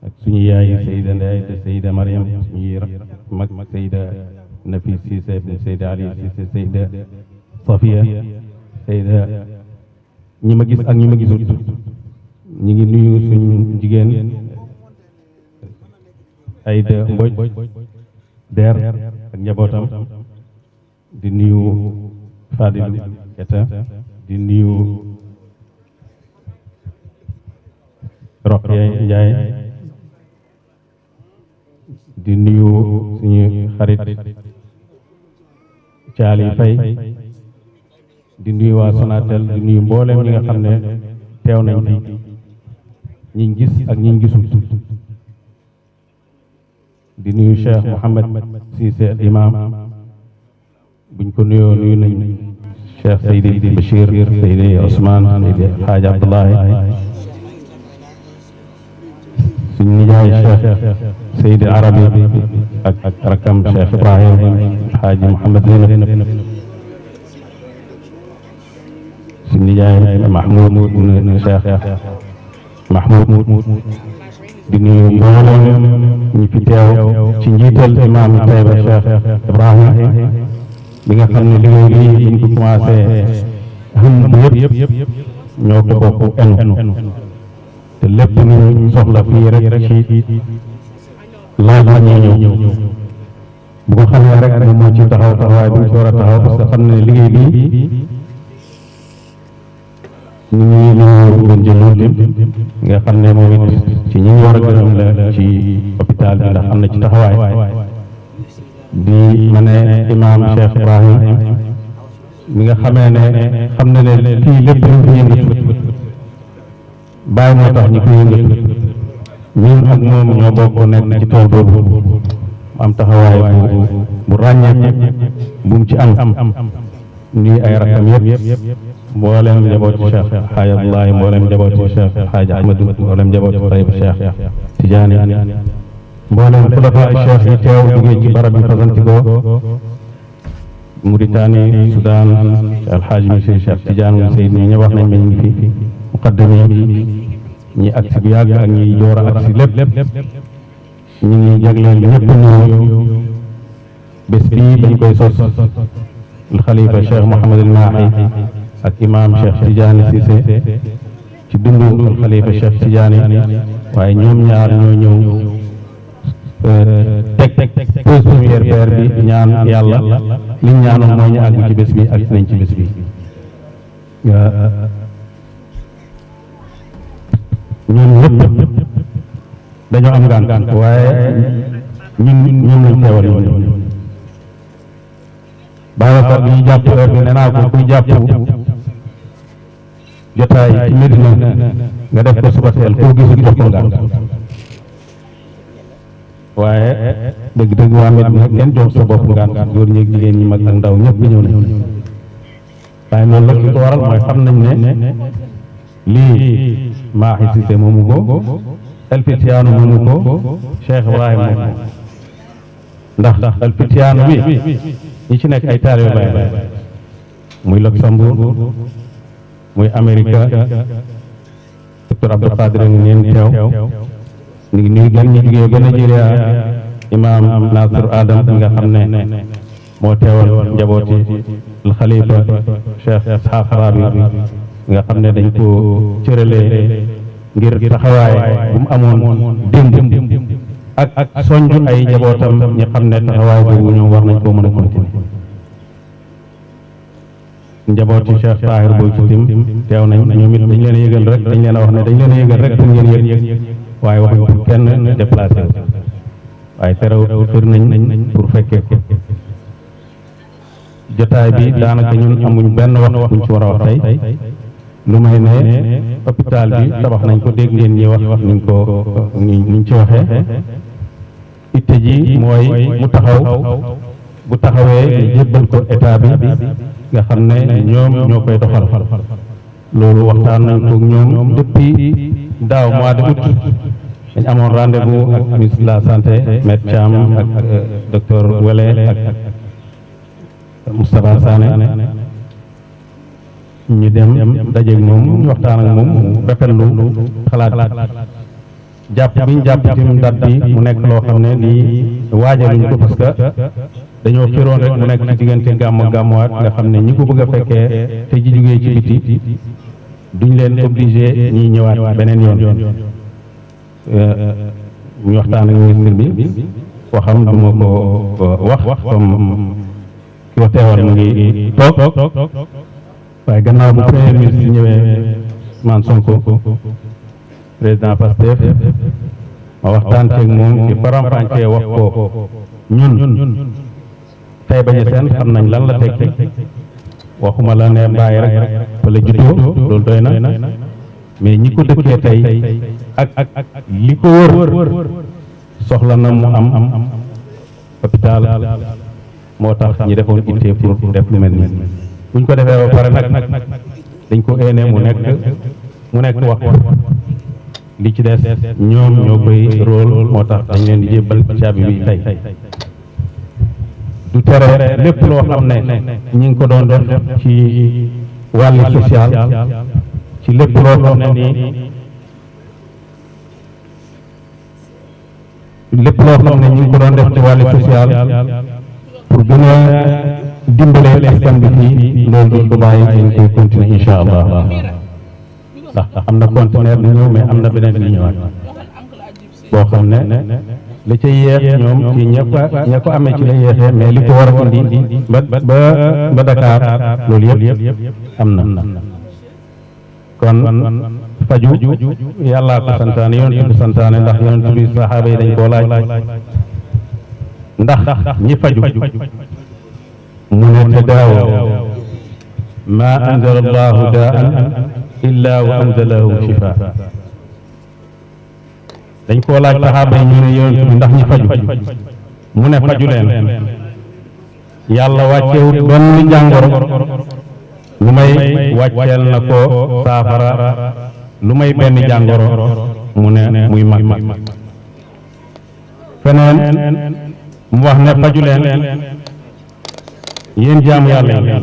S11: ak suñu yaay Seyda Ndeye te Seyda Mariam suñuy mag Seyda Nafis Cissé Seyda Ali Cissé Seyda Safia Seyda ñi ma gis ak ñi ma gisul ñi ngi nuyu suñu jigéen Aïda Mbodj Der ak njabootam di nuyu Fadilou Keta di nuyu Rokhaya Ndiaye di nuyu suñu xarit Thiali Faye di nuyu waa Sonatel di nuyu mboolem ñi nga xam ne teew nañ fi ñi gis ak ñi gisul di nuyu Cheikh Mouhamed Cissé imam buñ ko nuyoo nuyu nañ Cheikh Seydi Bachir Seydi Ousmane Seydi Hadj Abdoulaye suñ nijaay Cheikh Seydi Arabi ak rakam Cheikh Ibrahim Hadj Mouhamed Zeynab suñ nijaay Mahmoud Cheikh Mahmoud di nuyu mboolem ñi fi teew ci njiital imam Taïba Cheikh Ibrahim bi nga xam ne liggéey bi biñ ko commencé xam bu yëpp ñoo ko bokk enu te lépp ñu soxla fii rek ci laaj la ñuy ñëw bu ko xamee rek ne moo ci taxaw taxawaay bi ñu ci war a taxaw parce que xam ne liggéey bi ñu ngi ngeen jëloon lim nga xam ne moom it ci ñi ñu war a gërëm la ci hôpital bi ndax am na ci taxawaay di ma ne imam Cheikh Ibrahim mi nga xamee ne xam na ne fii lépp lu fi yëngatu bàyyi moo tax ñu ko yëngatu ñun ak moom ñoo bokk nekk ci tool boobu am taxawaay bu ràññee bu mu ci am nuyu ay rakam yëpp mboolem njabootu Cheikh Hadj Abdoulaye mboolem njabootu Cheikh Hadj Ahmadou mboolem njabootu Taïba Cheikh Tidiane mboolem xulafa Cheikh yi teew jógee ci barab yi fasantikoo Mauritanie Soudan alxaaji monsieur Cheikh Tidiane Seyd ñi ñëpp wax nañ ma ñu ngi fi muqaddami ñi agsi bu yàgg ak ñi door a agsi lépp ñu ngi jagleel ñëpp nuyoo bés bii dañ koy sos xalifa Cheikh Mouhamed El Mahi ak imam Cheikh Tidiane Cissé ci dundu xalifa Cheikh Tidiane waaye ñoom ñaar ñoo ñëw teg pose première pierre bi ñaan yàlla liñ ñaanoon mooy ñu àgg ci bés bi ak nañ ci bés bi ñoom ñëpp dañoo am ngànt waaye ñun lañ teewal ñoom Babacar bi ñu jàpp heure bi nee naa ko kuy jàpp jotaay ci Medina nga def ko suba teel koo gisul jox ko ngànt waaye dëgg-dëgg waa Medina kenn jox sa bopp ngànt góor ñeeg jigéen ñi mag ak ndaw ñëpp ñëw nañ waaye noonu la li ko waral mooy xam nañ ne lii Mahi Cissé moomu ko El Fitiano moomu ko Cheikh Ibrahim moomu ko ndax El Fitiano bi ñi ci nekk ay taalibe Baay muy Luxembourg muy Amérique docteur Abdou Khadir ngi neen teew ñu ngi nuyu gan ñi jógee ba Nigeria imam Nasir Adam nga xam ne moo teewal njabooti al Khalifa Cheikh Ishaq Rabi nga xam ne dañ ko cëralee ngir taxawaay bu mu amoon démb ak soñju ay njabootam ñi xam ne taxawaay boobu ñoom war nañ koo mën a continuer njabooti Cheikh Tahir Boy ci tim teew nañ ñoom it dañ leen a yëgal rek dañ leen a wax ne dañ leen a yëgal rek pour ngeen yëg waaye waxuñ pour kenn déplacé wu waaye terew fir nañ pour fekkee ko jotaay bi daanaka ñun amuñ benn wax buñ ci war a wax tey lu may ne hôpital bi tabax nañ ko dégg ngeen ñi wax niñ ko niñ ci waxee itte ji mooy mu taxaw bu taxawee jébbal ko état bi nga xam ne ñoom ñoo koy doxal loolu waxtaan nañ ko ñoom depuis daaw mois de août dañ amoon rendez-vous ak ministre de la santé maître Thiam ak docteur Wele ak Moustapha Sané ñu dem dajeeg moom ñu waxtaan ak moom rafetlu xalaat jàpp bi ñu jàpp ci date bi mu nekk loo xam ne nii waajaluñ ko parce que dañoo xiroon rek mu nekk ci diggante gàmmuwaat nga xam ne ñi ko bëgg a fekkee te ji jógee ci biti duñ leen obligé ñiy ñëwaat beneen yoon ñu waxtaan ak ministre bi waxam du ma ko wax comme ki ko teewal mu ngi toog waaye gannaaw bu premier ministre ñëwee Ousmane Sonko président Pastef ma waxtaan ceeg moom ci faram-fàccee wax ko ñun tey bañu seen xam nañ lan la tekki waxuma la ne bàyyi rek fa la juddoo loolu doy na mais ñi ko dëkkee tey ak li ko wër soxla na mu am hôpital moo tax ñi defoon ittee pour def lu mel nii buñ ko defee ba pare nag dañ ko éene mu nekk wax li ci des ñoom ñoo koy rôle moo tax dañ leen di jébbal caabi bi tey du tere lépp loo xam ne ñi ngi ko doon def ci wàllu social ci lépp loo xam ne nii lépp loo xam ne ñi ngi ko doon def ci wàllu social pour gën a dimbalee askan bi fii loolu duñ ko bàyyi dañ koy continuer incha allah ndax am na conteneur bi ñëw mais am na beneen bi ñëwaat boo xam ne li ca yéex ñoom ci ña ko amee ci la yéexee mais li ko war a indi ba Dakar loolu yëpp am na kon faju yàllaa ko santaane yonent bi santaane ndax yonent bi saxaaba yi dañ koo laaj ndax ñi faju mu ne tadaawoo ma anzala allahu daan illa wa anzalahu shifa dañ koo laaj saxaaba yi ñu ne yonent bi ndax ñi faju mu ne faju leen yàlla wàccewut benn jàngoro lu may wàcceel na ko saafara lu may benn jàngoro mu ne muy mag feneen mu wax ne faju leen yéen jaamu yàlla yi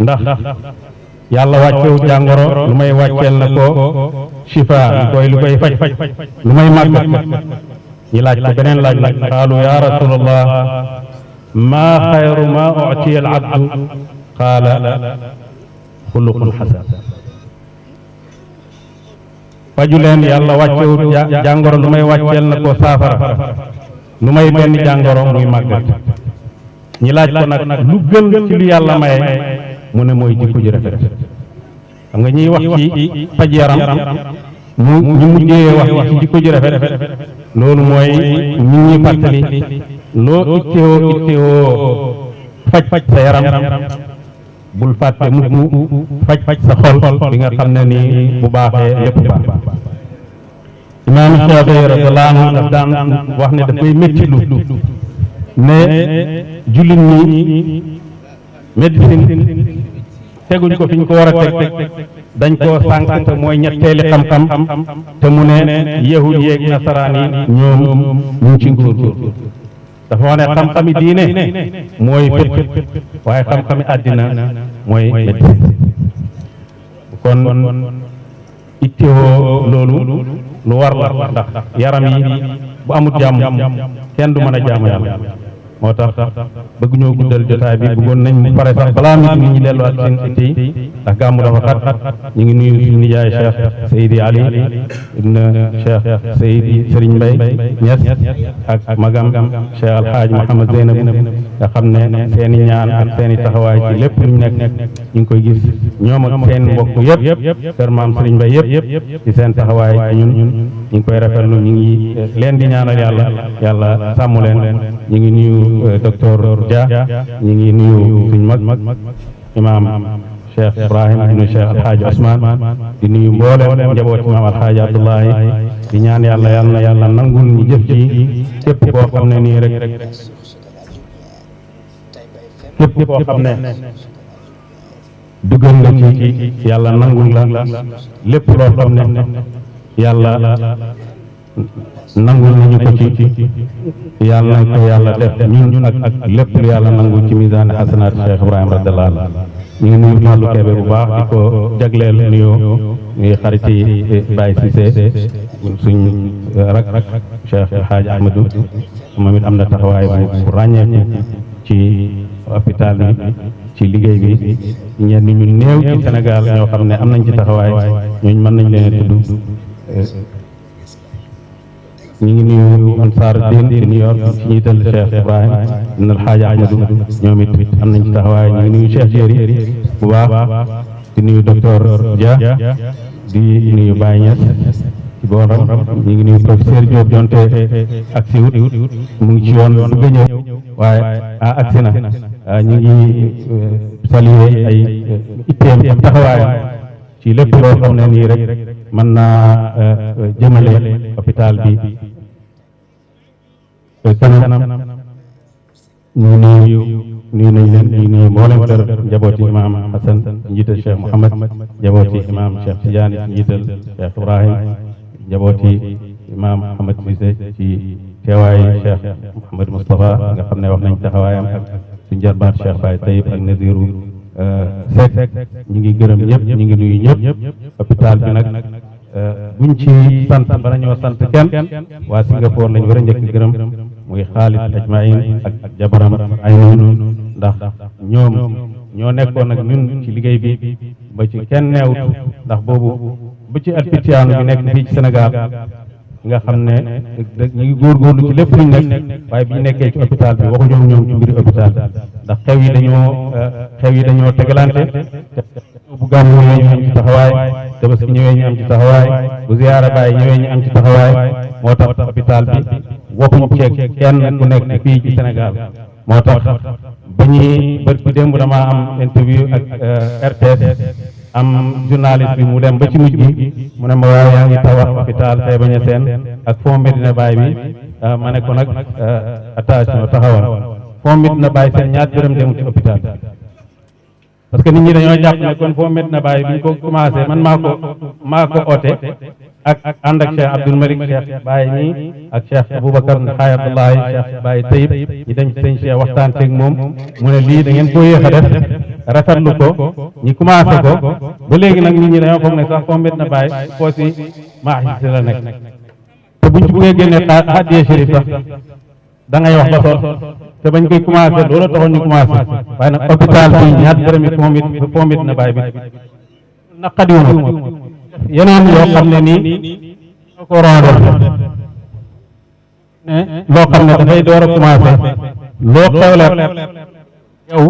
S11: ndax yàlla wàccewut jàngoro lu may wàcceel na ko shifa lu koy faj lu may màggat ñi laaj ko beneen laaj nag qaalu ya rasulallah ma xayru ma utiya al abdu qaala xuluqun xasan faju leen yàlla wàccewut jàngoro lu may wàcceel na ko saafara lu may benn jàngoro muy màggat ñi laaj ko nag lu gën ci lu yàlla maye mu ne mooy jikko ji rafet xam nga ñiy wax ci faj yaram ñu mujjee wax ci jikko ji rafet loolu mooy nit ñi fàttali loo ittewoo faj sa yaram bul fàtte mukk faj sa xol bi nga xam ne nii bu baaxee lépp baax imaam Shaafi'i radiyallaahu anhu daf daan wax ne dafay métti lu ne jullit ñi médecine teguñ ko fi ñu ko war a teg dañ koo sànq te mooy ñetteeli xam-xam te mu ne yahud yeeg nasaraan yi ñoom ñu ngi ci nguur dafa wax ne xam-xami diine mooy fépp waaye xam-xami àddina mooy médecine kon ittewoo loolu lu war la ndax yaram yi bu amut jàmm kenn du mën a jaamu yàlla moo tax bëgg ñoo guddal jotaay bi bëggoon nañ mu pare sax balaa nit ñi delluwaat seen itti yi ndax gàmmu dafa xat ñu ngi nuyu suñu nijaay Cheikh Seydi Ali ibn Cheikh Seydi Serigne Mbaye Niass ak magam Cheikh Alhaaj Mouhamad Zeynab nga xam ne seen i ñaan ak seen i taxawaay ci lépp luñ nekk ñu ngi koy gis ñoom ak seen mbokk yëpp kër maam Serigne Mbaye yëpp ci seen taxawaay ñun ñu ngi koy rafetlu ñu ngi leen di ñaanal yàlla sàmm leen ñu ngi nuyu docteur Dia ñu ngi nuyu suñ mag imaam Cheikh Ibrahim ibnu Cheikh Alhaaji Ousmane di nuyu mboolem njaboot imaam Alhaaji Abdullahi di ñaan yàlla nangul ñu jëf ci képp koo xam ne nii rek képp koo xam ne duggal nga ci yàlla nangul la lépp loo xam ne yàlla nangul nañu ko ci yàlla nañ ko yàlla def ñun ak lépp lu yàlla nangul ci misaan xasanaat Cheikh Ibrahima radiyallaahu anhu ñu ngi nuyu Fallou Kébé bu baax di ko jagleel nuyoo ñuy xariti Baye Cissé suñ rak Cheikh El Hadj Ahmadou moom it am na taxawaay bu ràññeeku ci hôpital bi ci liggéey bi ñenn ñu néew ci Sénégal ñoo xam ne am nañ ci taxawaay ñooñu mën nañ leen a tudd ñu ngi nuyu Ansar Din ci New York ci njiital Cheikh Ibrahim ibn Alhaaji Ahmadou ñoom it am nañ ci taxawaay ñu ngi nuyu Cheikh Jéeri bu baax di nuyu docteur Dia di nuyu Baye Niass ci booram ñu ngi nuyu professeur Diop donte ak si wut mu ngi ci yoon bëgg a ñëw waaye agsi na ñu ngi saluer ay itteem ak taxawaayam ci lépp loo xam ne nii rek mën naa jëmale hôpital bi kanam ñu nuyu nañ leen ñu nuyu mboolem kër njabooti imaam Hassan njiital Cheikh Mouhamad njabooti imaam Cheikh Tidiane njiital Cheikh Ibrahim njabooti imaam Ahmad Cissé ci teewaayu Cheikh Mouhamad Moustapha nga xam ne wax nañ taxawaayam ak suñu jarbaat Cheikh Baye Taïb ak Naziru Seck ñu ngi gërëm ñëpp ñu ngi nuyu ñëpp hôpital bi nag buñ ci sant bala ñoo sant kenn waa Singapour lañ war a njëkk gërëm muy Khalid Ajmaïn ak jabaram Aynoun ndax ñoom ñoo nekkoon ak ñun ci liggéey bi ba ci kenn neewut ndax boobu ba ci alpitiyaanu bi nekk fii ci Sénégal nga xam ne ñu ngi góorgóorlu ci lépp luñ nekk waaye bi ñu nekkee ci hôpital bi waxu ñoom ci mbiri hôpital ndax xew yi dañoo tegalante bu gàmmu ñëwee ñu am ci taxawaay tabaski ñëwee ñu am ci taxawaay bu ziyaara Baay ñëwee ñu am ci taxawaay moo tax hôpital bi waxuñ ceeg kenn ku nekk fii ci Sénégal moo tax ba ñuy bët bi démb damaa am interview ak RTS am journaliste bi mu dem ba ci mujj bi mu ne ma waaw yaa ngi tawax hôpital Taïba Niassène ak Fonds Médina Baye bi ma ne ko nag attention taxawal Fonds Médina Baye seen ñaar dërëm dem ci hôpital parce que nit ñi dañoo jàpp ne kon Fonds Médina Baye bi ñu ko commencé man maa ko oote ak ànd ak Cheikh Abdoul Malik Cheikh Baye nii ak Cheikh Aboubacar Xaay Abdoulaye Cheikh Baye Taïb ñi dem ci sëñ Cheikh waxtaan teeg moom mu ne lii da ngeen ko yéex a def rafetlu ko ñi commencé ko ba léegi nag nit ñi dañoo foog ne sax Fonds Médina Baye foo si maaxi la nekk te buñ ci buggee génne xaddiyee chérif sax da ngay wax ba sonn te bañ koy commencé loolu taxoon ñu commencé waaye nag hôpital bi ñaar dërëmi Fonds Médina Baye bi naqadiwuma yeneen yoo xam ne nii ñoo ko waroon a def ne loo xam ne dafay door a commencé loo xewle yow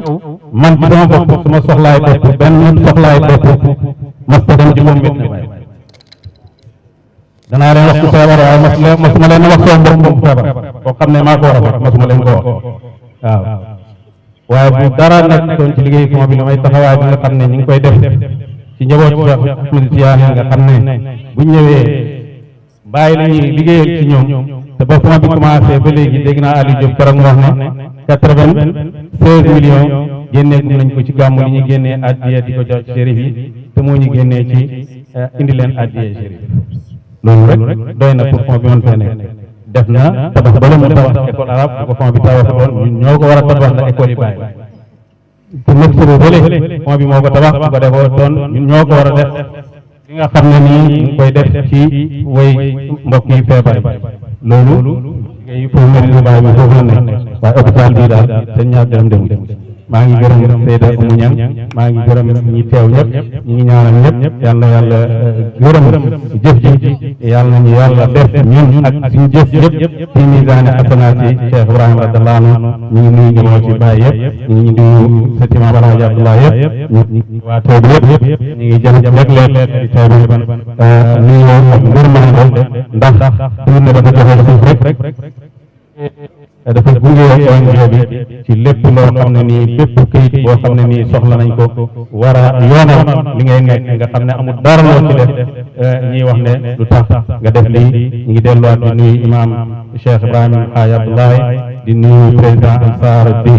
S11: man ci sama bopp suma soxlaay bopp benn soxlaay bopp mas ta dem ci moom mit ne may danaa leen wax ku feebar waaye masuma leen wax sama bopp moom feebar koo xam ne maa ko war a fekk masuma leen ko wax waaw waaye bu dara nag doon ci liggéey fond bi li may taxawaay bi nga xam ne ñu ngi koy def ci njaboot Cheikh Ahmed Tidiane nga xam ne bu ñëwee bàyyi la ñuy liggéeyal ci ñoom te ba fond bi commencé ba léegi dégg naa Aliou Diop keroog mu wax ne 96 millions génneegum nañ ko ci gàmmu li ñuy génnee addiya di ko jox shérif yi te moo ñu génnee ci indi leen addiya shérif loolu rek doy na pour fond bi mën fee nekk def na tabax bala mu tabax école arabe bu ko fond bi tabaxoon ñun ñoo ko war a tabax la école yi bàyyi te nag sëru bële fond bi moo ko tabax bu ko defoo doon ñun ñoo ko war a def li nga xam ne nii ñu ngi koy def ci way mbokk yi feebar loolu liggéey pour Medina Baye bi foofu la nekk waaye hôpital bii daal dañ ñaar dem maa ngi gërëm Seyda Oumou Niang maa ngi gërëm ñi teew ñëpp ñi ngi ñaanal ñëpp yàlla yàlla gërëm jëf ji yàlla nañu yàlla def ñun ak suñu jëf yëpp ci misaani asanaat yi Cheikh Ibrahima radiyallahu anhu ñu ngi nuyu njaboot ci Baye yëpp ñu ngi nuyu sa imam Alhaji Abdoulaye yëpp ñu waa teew bi yëpp ñu ngi jëm léeg-léeg di teew bi nuyoo ak ngërmande ndax pour ne dafa joxe suuf rek dafa gunge ONG bi ci lépp loo xam ne nii bépp këyit boo xam ne nii soxla nañ ko war a yoonal li ngay nekk nga xam ne amul dara loo ci def ñiy wax ne lu tax nga def lii ñu ngi delluwaat di nuyu imam Cheikh Ibrahima Haye Abdoulaye di nuyu président Ansar bi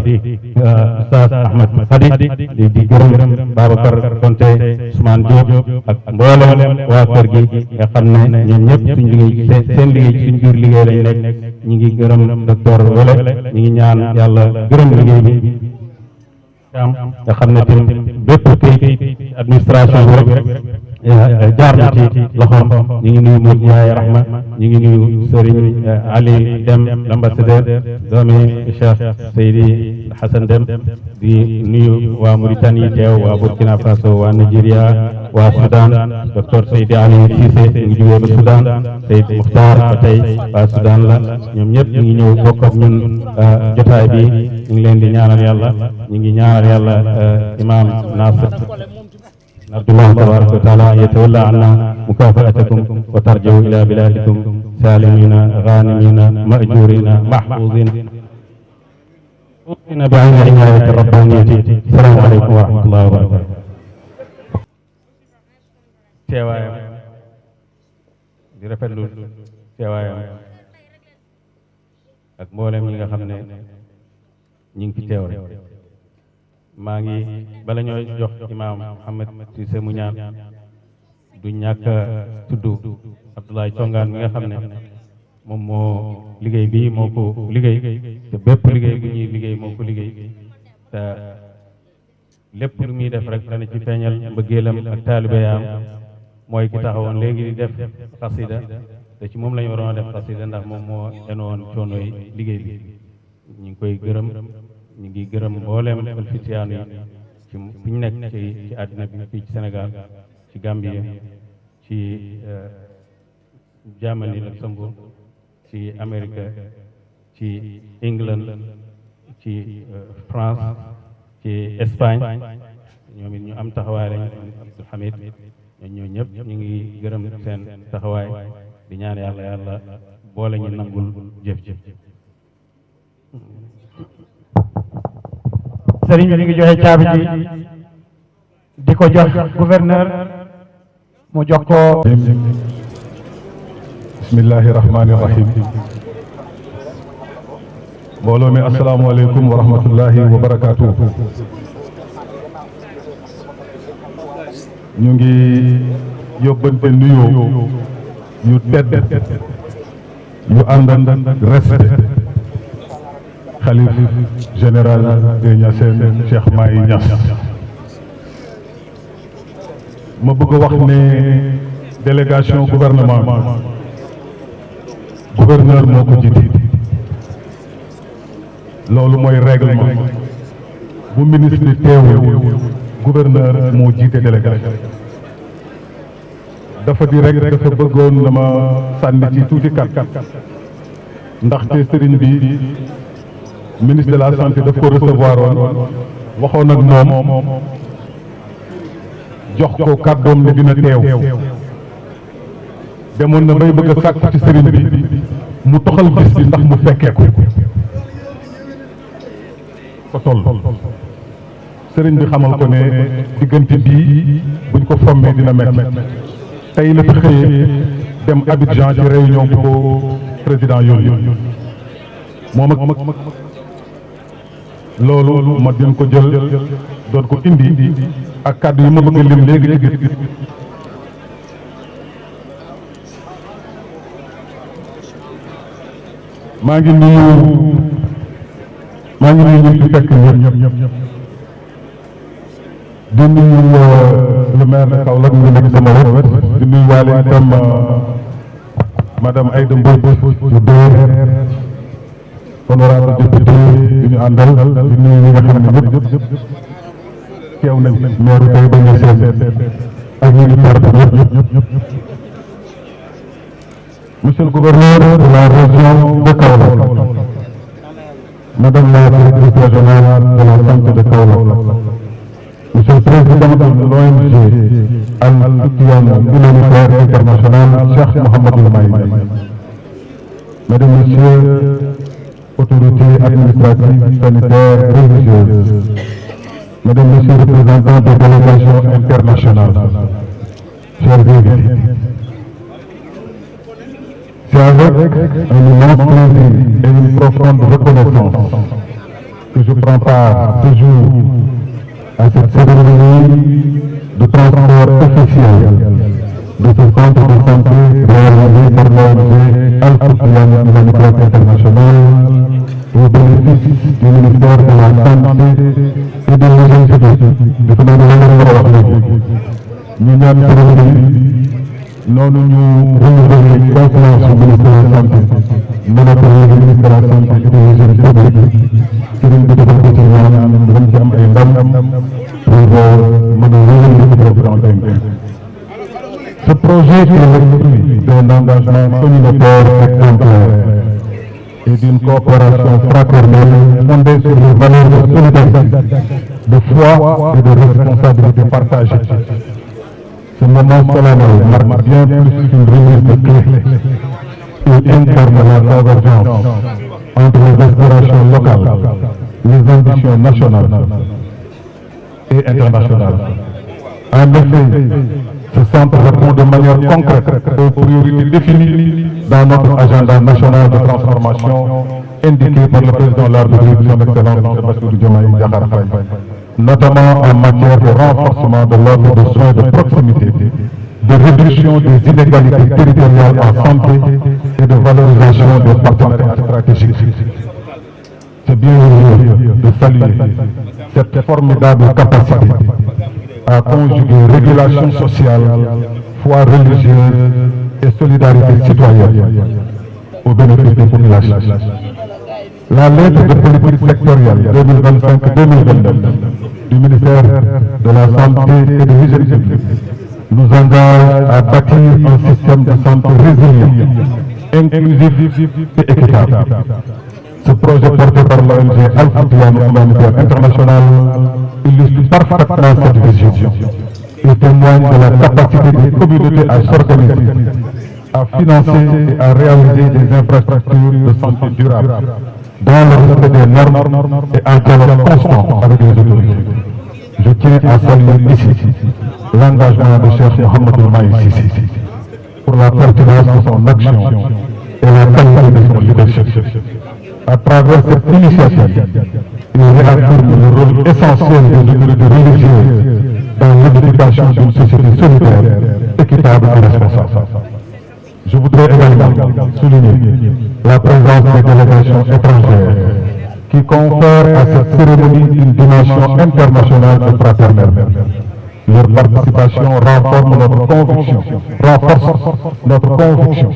S11: Oustaz Ahmed Fadi di gërëm Babacar Konté Ousmane Diop ak mboolem waa kër gi nga xam ne ñoom ñëpp suñ liggéey seen liggéey ci suñ biir liggéey lañ nekk ñu ngi gërëm docteur Wele ñu ngi ñaan yàlla gërëm liggéey bi nga xam ne tamit bépp kayit administration bi rek jaar na ci loxoom ñu ngi nuyu Modou Ndiaye Rahma ñu ngi nuyu Serigne Ali Dem l'ambassadeur doomi Cheikh Seydi Hassan Dem di nuyu waa Mauritanie yi teew waa Burkina Faso waa Nigeria waa Soudan docteur Seydi Ali Cissé ñu ngi jógee ba Soudan Seydi Muxtaar ba tey waa Soudan la ñoom ñëpp ñu ngi ñëw bokk ak ñun jotaay bi ñu ngi leen di ñaanal yàlla ñu ngi ñaanal yàlla imam Nasir Abdullah tabaraka wa taala yatawalla anna mukafaatakum wa tarji'u ila biladikum salimina ghanimina ma'jurina mahfuzin bi ayni inayati rabbaniyati. Assalamu alaykum wa rahmatullahi wa barakatuh. teewaayam di rafetlu teewaayam ak mboolem ñi nga xam ne ñi ngi fi teew rek maa ngi bala ñoo jox imaam Mouhamed Cissé mu ñaan du ñàkk a tudd Abdoulaye Congaan mi nga xam ne moom moo liggéey bi moo ko liggéey te bépp liggéey bu ñuy liggéey moo ko liggéey te lépp lu muy def rek dana ci feeñal mbëggeelam ak taalibeyaam mooy ki taxawoon léegi di def xasida te ci moom la ñu waroon a def xasida ndax moom moo enoon coono yi liggéey bi ñu ngi koy gërëm ñu ngi gërëm mbooleem alfitiyaan yi ci fi ñu nekk ci àddina bi fii ci Sénégal ci Gambie ci Germany Luxembourg ci Amérique ci England ci France ci Espagne ñoom it ñu am taxawaay lañ Abdul Hamid ñoo ñëpp ñu ngi gërëm seen taxawaay di ñaan yàlla yàlla boole ñu nangul jëf-jëf.
S2: sëriñ bi mi ngi joxe caabi ji di ko jox gouverneur mu jox ko.
S12: bismillahi rahmani rahim. mbooloo mi asalaamaaleykum wa rahmatullahi wa barakaatu. ñu ngi yóbbante nuyoo yu tedd yu ànd ak respect xalif général des Niassène Cheikh Mahi Niass. ma bëgg a wax ne délégation gouvernement gouverneur moo ko jiite. loolu mooy règlement bu ministre teewul gouverneur moo jiite délégation. dafa di rek dafa bëggoon dama sànni ci tuuti kat ndaxte sëriñ bi ministre de la santé daf ko recevoir woon waxoon ak moom jox ko kàddoom ne dina teew demoon na bay bëgg a sàkk ci sëriñ bi mu toxal bis bi ndax mu fekkee ko toll sëriñ bi xamal ko ne diggante bii buñ ko fommee dina metti tey la fi xëyee dem Abidjan ci réunion bu ko président yooyu moom ak loolu ma din ko jël doon ko indi ak kàddu yi ma bëgg lim léegi ci gis maa ngi nuyu ñu fi fekk ñëpp di nuyu le maire de Kaolack mu ngi nekk sama wet di nuyu waale itam madame Aïda Mbodj bu DER honorable député di ñu àndal di nuyu ñi nga xam ne ñëpp teew nañ maire tey ba ñu seen ak ñi ngi perte ñëpp monsieur le gouverneur de la région de Kaolack madame la directrice régionale de la santé de Kaolack monsieur le président de l'ONG Al-Ikhwan humanitaire international Cheikh Mouhamadoul Mahi mesdames, messieurs, autorités administratives, sanitaires, religieuses, mesdames, messieurs, représentants des délégations internationales, chers invités, c'est avec un immense plaisir et une profonde reconnaissance que je prends part ce jour à cette cérémonie de transport officiel de ce centre de santé réalisé par l'ONG Al-Ikhwan humanitaire international au bénéfice du ministère de la Santé et de l'Hygiène publique. dafa mel ni la nga war a wax léegi ñu ñaan cérémonie noonu ñu renouveler confiance au ministère de la Santé mën a ko léegi ministère de la Santé et de l'Hygiène publique sëriñ bi defal ko ci ñaan dañ ci am ay ndam pour mën a réunir le programme. Ce projet est le fruit d'un engagement communautaire exemplaire et d'une coopération fraternelle fondée sur les valeurs de solidarité, de foi et de responsabilité partagée. Ce moment solennel marque bien plus qu'une remise de clés. Il incarne la convergence entre les aspirations locales, les ambitions nationales et internationales. En effet, ce centre répond de manière concrète aux priorités définies dans notre agenda national de transformation indiqué par le président de la République, son Excellence M. Bassirou Diomaye Diakhar Faye, notamment en matière de renforcement de l'offre de soins de proximité, de réduction des inégalités territoriales en santé et de valorisation des partenariats stratégiques. C'est bien heureux de saluer cette formidable capacité à conjuguer régulation sociale, foi religieuse et solidarité citoyenne au bénéfice des populations. La lettre de politique sectorielle 2025-2029 du ministère de la Santé et de l'Hygiène publique nous engage à bâtir un système de santé résilient, inclusif et équitable. Ce projet porté par l'ONG Al-Ikhwan humanitaire international illustre parfaitement cette vision et témoigne de la capacité des communautés à s'organiser, à financer et à réaliser des infrastructures de santé durable dans le respect des normes et en dialogue constant avec les autorités. Je tiens à saluer ici l'engagement de Cheikh Mouhamadoul Mahi pour la pertinence de son action et la qualité de son leadership. À travers cette initiative, il réaffirme le rôle essentiel des autorités religieuses dans l'édification d'une société solidaire, équitable et responsable. Je voudrais également souligner la présence des délégations étrangères qui confèrent à cette cérémonie une dimension internationale et fraternelle. Leur participation renforce notre conviction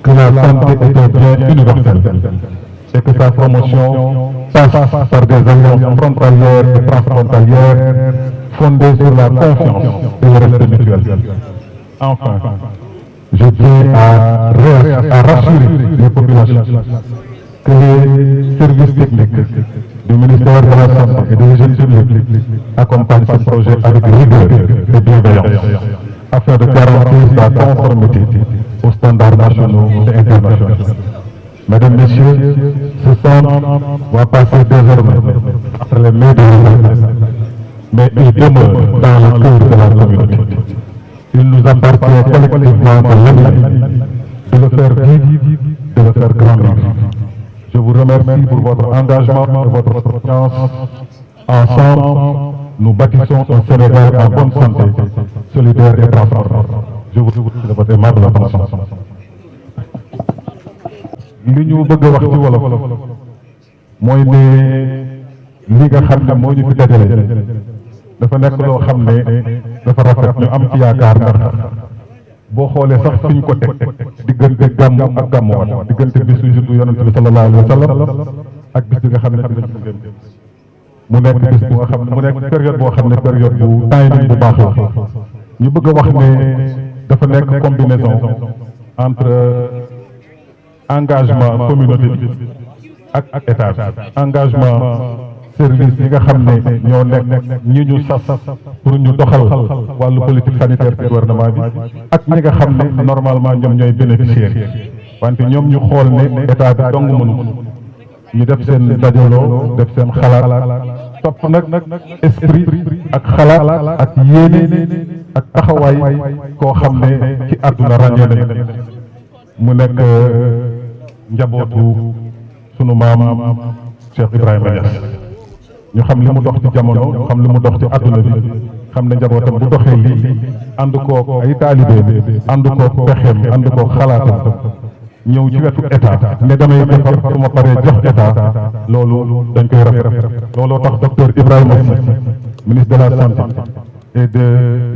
S12: que la santé est un bien universel et que sa promotion passe par des alliances frontalières et transfrontalières fondées sur la confiance et le respect mutuel. enfin, je tiens à rassurer les populations que les services techniques du ministère de la Santé et de l'Hygiène publique accompagnent ce projet avec rigueur et bienveillance afin de garantir sa conformité aux standards nationaux et internationaux. Mesdames, Messieurs, ce centre va passer désormais entre les mains de l'État, mais il demeure dans le cœur de la communauté. Il nous appartient collectivement de l'aimer, de le faire vivre, de le faire grandir. Je vous remercie pour votre engagement et votre confiance. Ensemble, nous bâtissons un Sénégal en bonne santé, solidaire et transparent. Je vous remercie de votre aimable attention. li ñu bëgg a wax ci wolof mooy ne li nga xam ne moo ñu fi dajale dafa nekk loo xam ne dafa rafet ñu am ci yaakaar ndax boo xoolee sax fi ñu ko teg diggante gàmmu ak gàmmuwaat diggante bis yu juddu yonent bi sallallahu alayhi wa sallam ak bis bi nga xam ne dinañ ko gëm mu nekk bis bu nga xam ne mu nekk période boo xam ne période bu timing bu baax la ñu bëgg a wax ne dafa nekk combinaison entre engagement communauté bi ak état bi engagement service yi nga xam ne ñoo nekk ñi ñu sas pour ñu doxal wàllu politique sanitaire ci gouvernement bi ak ñi nga xam ne normalement ñoom ñooy bénéficiaire wante ñoom ñu xool ne état bi dong mënu ñu def seen dajaloo def seen xalaat topp nag esprit ak xalaat ak yéene ak taxawaay koo xam ne ci àdduna ràññee nañu mu nekk njabootu sunu maam Cheikh Ibrahima Niass ñu xam li mu dox ci jamono ñu xam li mu dox ci àdduna bi xam ne njabootam bu doxee lii ànd kook ay taalibe ànd kook pexeem ànd kook xalaatam ñëw ci wetu état ne damay defar su ma paree jox état loolu dañ koy rafet looloo tax docteur Ibrahima Sy ministre de la santé et de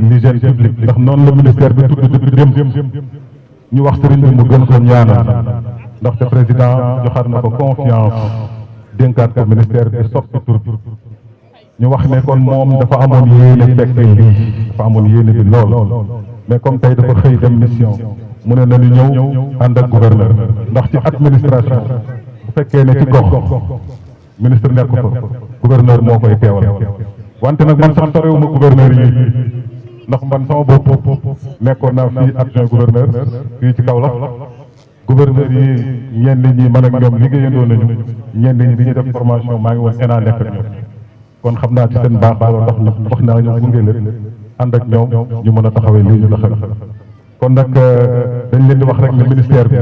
S12: l'hygiène publique ndax noonu la ministère bi tudd depuis démb ñu wax sëriñ bi mu gën ko ñaanal ndaxte président joxaat na ko confiance dénkaat ko ministère bi soppi tur bi ñu wax ne kon moom dafa amoon yéene fekke lii dafa amoon yéene bi lool mais comme tey dafa xëy dem mission mu ne nañu ñëw ànd ak gouverneur ndax ci administration bu fekkee ne ci gox ministre nekk fa gouverneur moo koy teewal wante nag man sax sorewuma gouverneur yi ndax man sama bopp nekkoon naa fii adjoint gouverneur fii ci Kaolack gouverneur yi ñenn ñi man ak ñoom liggéeyandoo nañu ñenn ñi bi ñuy def formation maa ngi woon ENA nekk ak ñoom kon xam naa ci seen baax loolu tax ñu wax naa ñu gunge leen ànd ak ñoom ñu mën a taxawee lii ñu taxawee kon nag dañ leen di wax rek ne ministère bi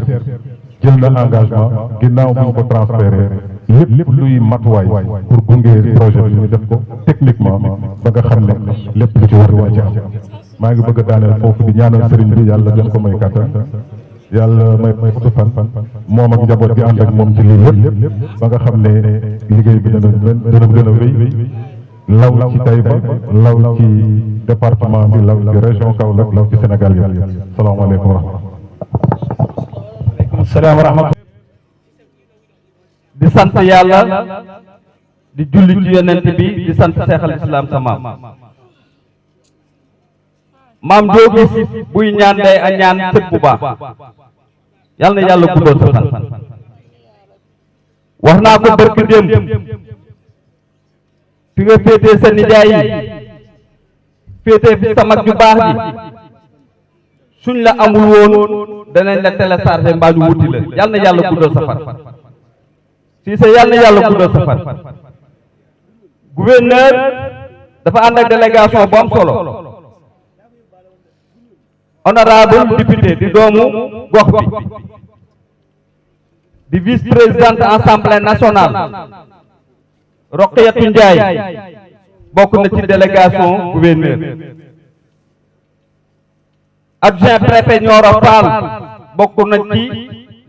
S12: jël na engagement ginnaaw bu ñu ko transféré lépp luy matuwaay pour gunge projet bi ñu def ko techniquement ba nga xam ne lépp lu ci war waa ci am maa ngi bëgg a daaneel foofu di ñaanal sëriñ bi yàlla gën ko may kàttan yàlla may gudd fan moom ak njaboot gi ànd ak moom ci lii lépp ba nga xam ne liggéey bi dana gën a wéy law ci Taïba law ci département bi law ci région Kaolack law ci Sénégal yëpp salaamaaleykum wa rahmatulah.
S10: waaleykum salaam wa rahmatulah. di sant yàlla di julli ci yonent bi di sant seexal islam sa maam joo gis buy ñaan day a ñaan sët bu baax yàlla na yàlla guddal sa fan wax naa ko barki démb fi nga féetee sa nijaay yi féetee fi sa mag ju baax ji suñ la amul woon danañ la téléchargé mbaa ñu wuti la yàlla na yàlla guddal sa fan si sa yàlla na yàlla guddal sa fan gouverneur dafa ànd ak délégation bu am solo honorable député di doomu gox bi di vice présidente assemblée nationale Roqiyatu Njaay bokk na ci délégation gouverneur adjoint préfet Nioro Fall bokk na ci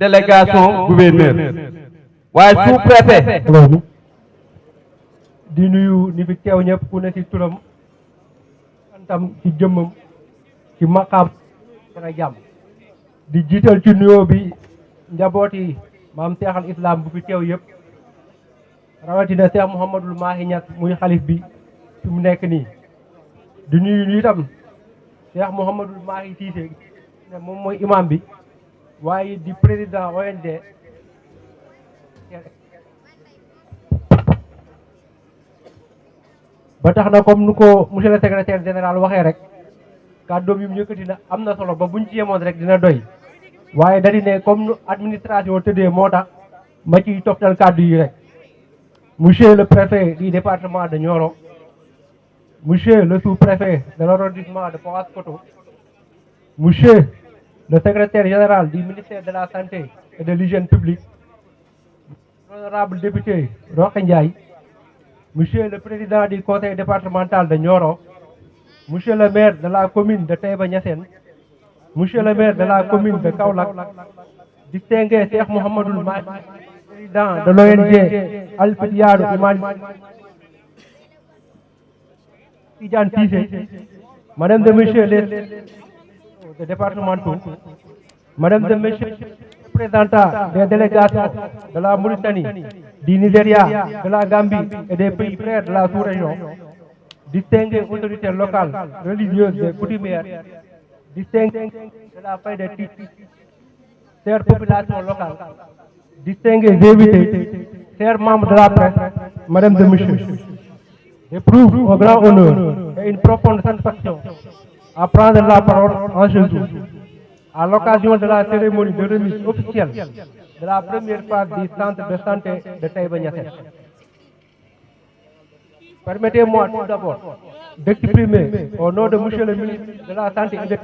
S10: délégation gouverneur waaye sous préfet
S13: di nuyu ni fi teew ñëpp ku ne ci turam santam ci jëmmam ci maqaam dana jàmm di jiital ci nuyoo bi njabooti maam seexal islam bu fi teew yëpp rawatina Seex Mouhamadul Mahi Niass muy xalif bi fi mu nekk nii di nuyu itam Cheikh Mouhamadoul Mahi Cissé ne moom mooy imam bi waaye di président OND ba tax na comme nu ko monsieur le secrétaire général waxee rek kàddoom yu mu yëkkati na am na solo ba buñ ci yemoon rek dina doy waaye da di ne comme nu administration tëddee moo tax ma ciy toftal kàddu yi rek monsieur le préfet du département de Nioro, monsieur le sous-préfet de l'arrondissement de Paoskoto, monsieur le secrétaire général du ministère de la Santé et de l'Hygiène publique, l'honorable député Roque Ndiaye, monsieur le président du conseil départemental de Nioro, monsieur le maire de la commune de Taïba Niassène, monsieur le maire de la commune de Kaolack, distingué Cheikh Mouhamadoul Mahi, président de l'ONG Al-Fidiyanu Humanitaire, Tidiane Cissé, madame et messieurs les départementaux, madame et messieurs les représentants des délégations de la Mauritanie, du Nigeria, de la Gambie et des pays frères de la sous-région, distinguées autorités locales, religieuses et coutumières, distinguées de la fête des titres, chères populations locales, distingués invités, chers membres de la presse, mesdames et messieurs, j'éprouve un grand honneur et une profonde satisfaction à prendre la parole en ce jour, à l'occasion de la cérémonie de remise officielle de la première phase du centre de santé de Taïba Niassène. Permettez-moi tout d'abord d'exprimer au nom de monsieur le ministre de la Santé et de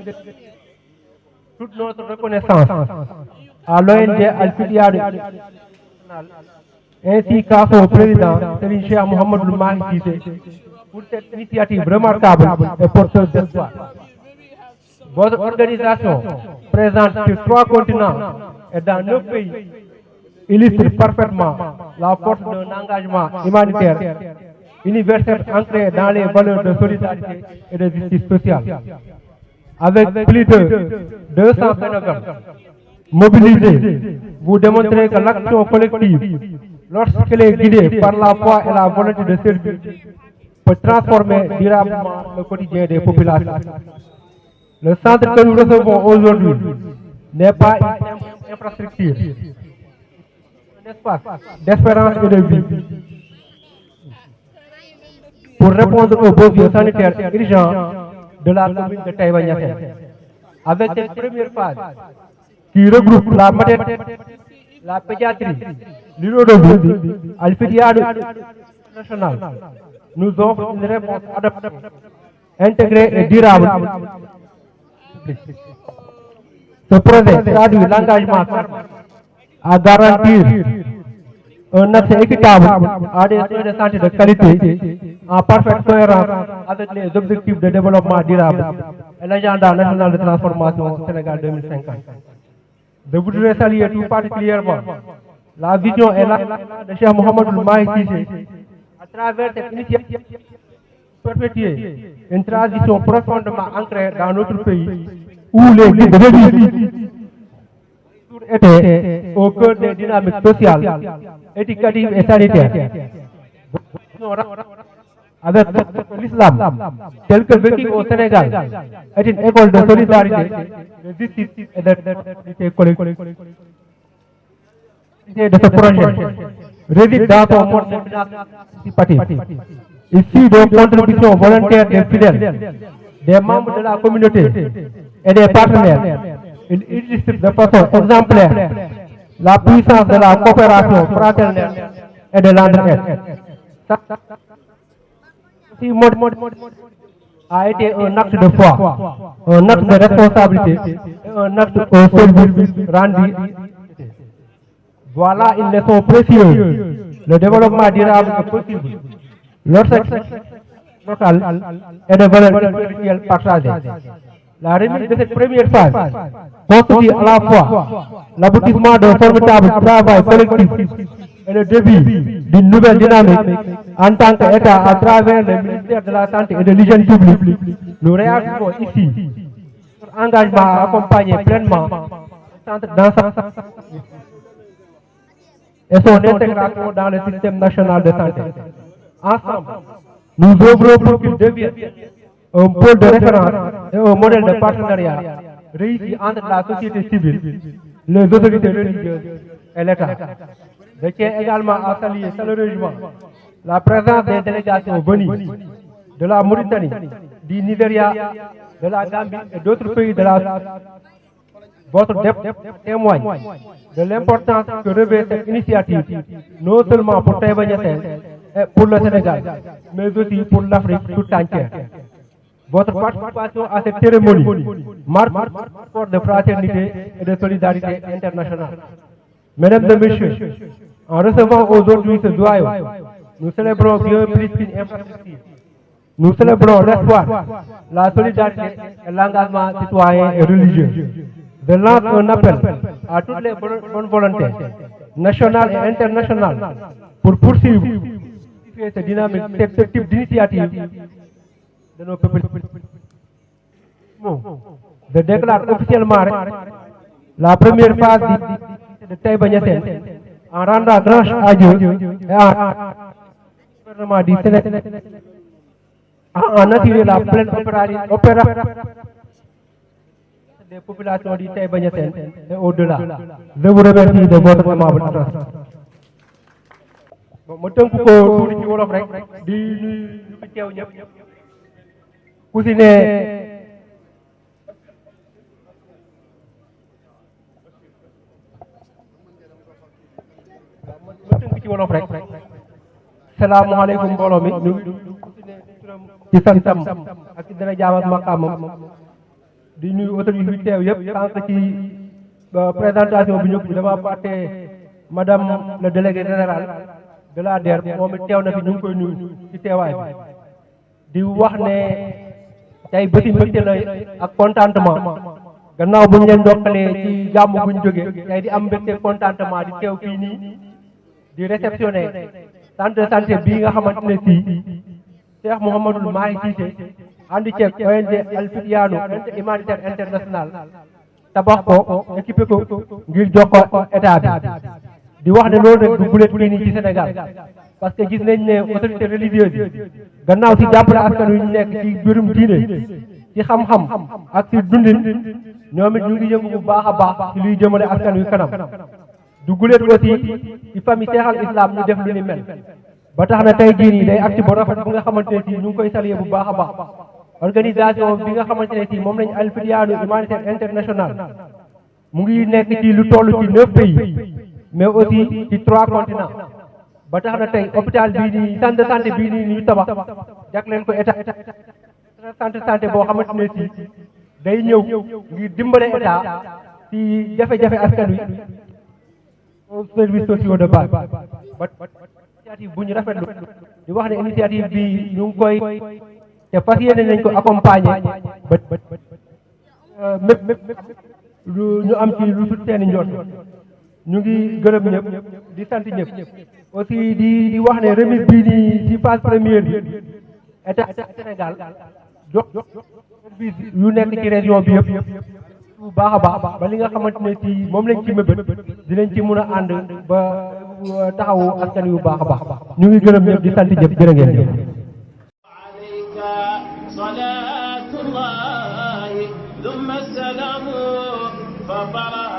S13: toute notre reconnaissance à l'ONG Al-Fidiyanu ainsi qu'à son président, Serigne Cheikh Mouhamadoul Mahi Cissé, pour cette initiative remarquable et porteuse d'espoir. Votre organisation, présente sur 3 continents et dans 9 pays, illustre parfaitement la force d'un engagement humanitaire universel ancré dans les valeurs de solidarité et de justice sociale. Avec plus de 200 bénévoles mobilisés, vous démontrez que l'action collective, lorsqu'elle est guidée par la foi et la volonté de servir, peut transformer durablement le quotidien des populations. Le centre que nous recevons aujourd'hui n'est pas une simple infrastructure, un espace d'espérance et de vie. Pour répondre aux besoins sanitaires urgents de la commune de Taïba Niassène. Avec cette première phase, qui regroupe la maternité, la pédiatrie, l'urologie, Al-Fidiyanu national, nous offre une réponse adaptée, intégrée et durable. Ce projet traduit l'engagement à garantir un accès équitable à des soins de santé de qualité en parfaite cohérence avec les objectifs de développement durable et l'agenda national de transformation au Sénégal 2050. Je voudrais saluer tout particulièrement la vision et l'action de Cheikh Mouhamadoul Mahi Cissé à travers cette initiative perpétuer une transition profondément ancrée dans notre pays où les guides religieux étaient au cœur des dynamiques sociales, éducatives et sanitaires. Avec l'islam, tel que vécu au Sénégal, est une école de solidarité, de justice et de collective. De ce projet réside dans son mode participatif, issu de contributions volontaires des fidèles, des membres de la communauté et des partenaires. Il illustre de façon exemplaire la puissance de la coopération fraternelle et de l'entraide. Ce mode a été un acte de foi, un acte de responsabilité et un acte au service rendu. Voilà une leçon précieuse. Le développement durable est possible lorsque local et de valeurs spirituelles partagées. La remise de cette première phase constitue à la fois l'aboutissement d'un formidable travail collectif et le début d'une nouvelle dynamique en tant qu'État à travers le ministère de la Santé et de l'Hygiène publique. Nous réagissons ici notre engagement à accompagner pleinement le centre dans sa et son intégration dans le système national de santé. Ensemble, nous œuvrons pour qu'il devienne un pôle de référence et un modèle de partenariat réussi entre la société civile, les autorités religieuses et l'État. Je tiens également à saluer chaleureusement la présence des délégations venues de la Mauritanie, du Nigeria, de la Gambie et d'autres pays de la votre témoigne de l'importance que revêt cette initiative, non seulement pour Taïba Niassène et pour le Sénégal, mais aussi pour l'Afrique tout entière. Votre participation à cette cérémonie marque un effort de fraternité et de solidarité internationale. Mesdames et messieurs, en recevant aujourd'hui ce joyau, nous célébrons bien plus qu'une infrastructure. Nous célébrons l'espoir, la solidarité et l'engagement citoyen et religieux. Je lance un appel à toutes les bonnes volontés, nationales et internationales, pour poursuivre cette dynamique, ce type d'initiative de nos peuples. Je déclare officiellement la première phase de Taïba Niassène en rendant grâce à Dieu et à gouvernement du Sénégal en assurer la pleine opération des populations du Taïba Niassène et au-delà. Je vous remercie de votre aimable attention. ma tënk ko tuuti ci wolof rek di nuyu ñu fi teew ñëpp ku si ne ma tënk ci wolof rek salaamaaleykum mbooloo mi ñu ci santam ak ci dara jaam ak maqaamam di nuyu autorités yi fi teew yëpp sànq ci présentation bi ñëpp dama fàtte madame le délégué général de la DER moom it teew na fi ñu ngi koy nuyu ci teewaay bi di wax ne tey bési mbégte la ak contentement gannaaw bu ñu leen dokkalee ci gàmm bu ñu jógee tey di am mbégte contentement di teew fii nii di réceptionné centre de santé bii nga xamante ne fii Cheikh Mouhamadul Mahi Cissé ànd ceeg ONG Al Fityanu humanitaire international tabax ko équipé ko ngir jox ko état bi di wax ne loolu nag du gulet fii nii ci Sénégal parce que gis nañ ne autorité religieuse yi gannaaw si jàppale askan wi ñu nekk ci mbirum diine ci xam-xam ak ci dundin ñoom it ñu ngi yëngu bu baax a baax ci luy jëmale askan wi kanam du gulet aussi ci famille Cheikh al Islam ñu def lu ni mel ba tax na tey jii nii day acte bu rafet bu nga xamante ne si ñu ngi koy saluer bu baax a baax organisation bi nga xamante ne si moom lañ Al Fityanu humanitaire international mu ngi nekk ci lu toll ci 9 pays mais aussi ci 3 continents ba tax na tey hôpital bii nii centre de santé bii nii ñu tabax jagleel ko état centre de santé boo xamante ne si day ñëw ngir dimbale état ci jafe-jafe askan wi aux services sociaux de base ba initiative bu ñu rafetlu di wax ne initiative bi ñu ngi koy te fas yéene nañ ko accompagner ba ñu am ci lu sut seeni njort ñu ngi gërëm ñëpp di sant ñëpp aussi di wax ne remise bii nii ci phase première bi état Sénégal jox service yu nekk ci région bi yëpp bu baax a baax ba li nga xamante ne ci moom lañ ci mëbët dinañ ci mun a ànd ba taxawu askan wi bu baax a baax ñu ngi gërëm ñëpp di sant ñëpp jërë ngeen jëf
S1: صلاة الله ثم السلام فطرها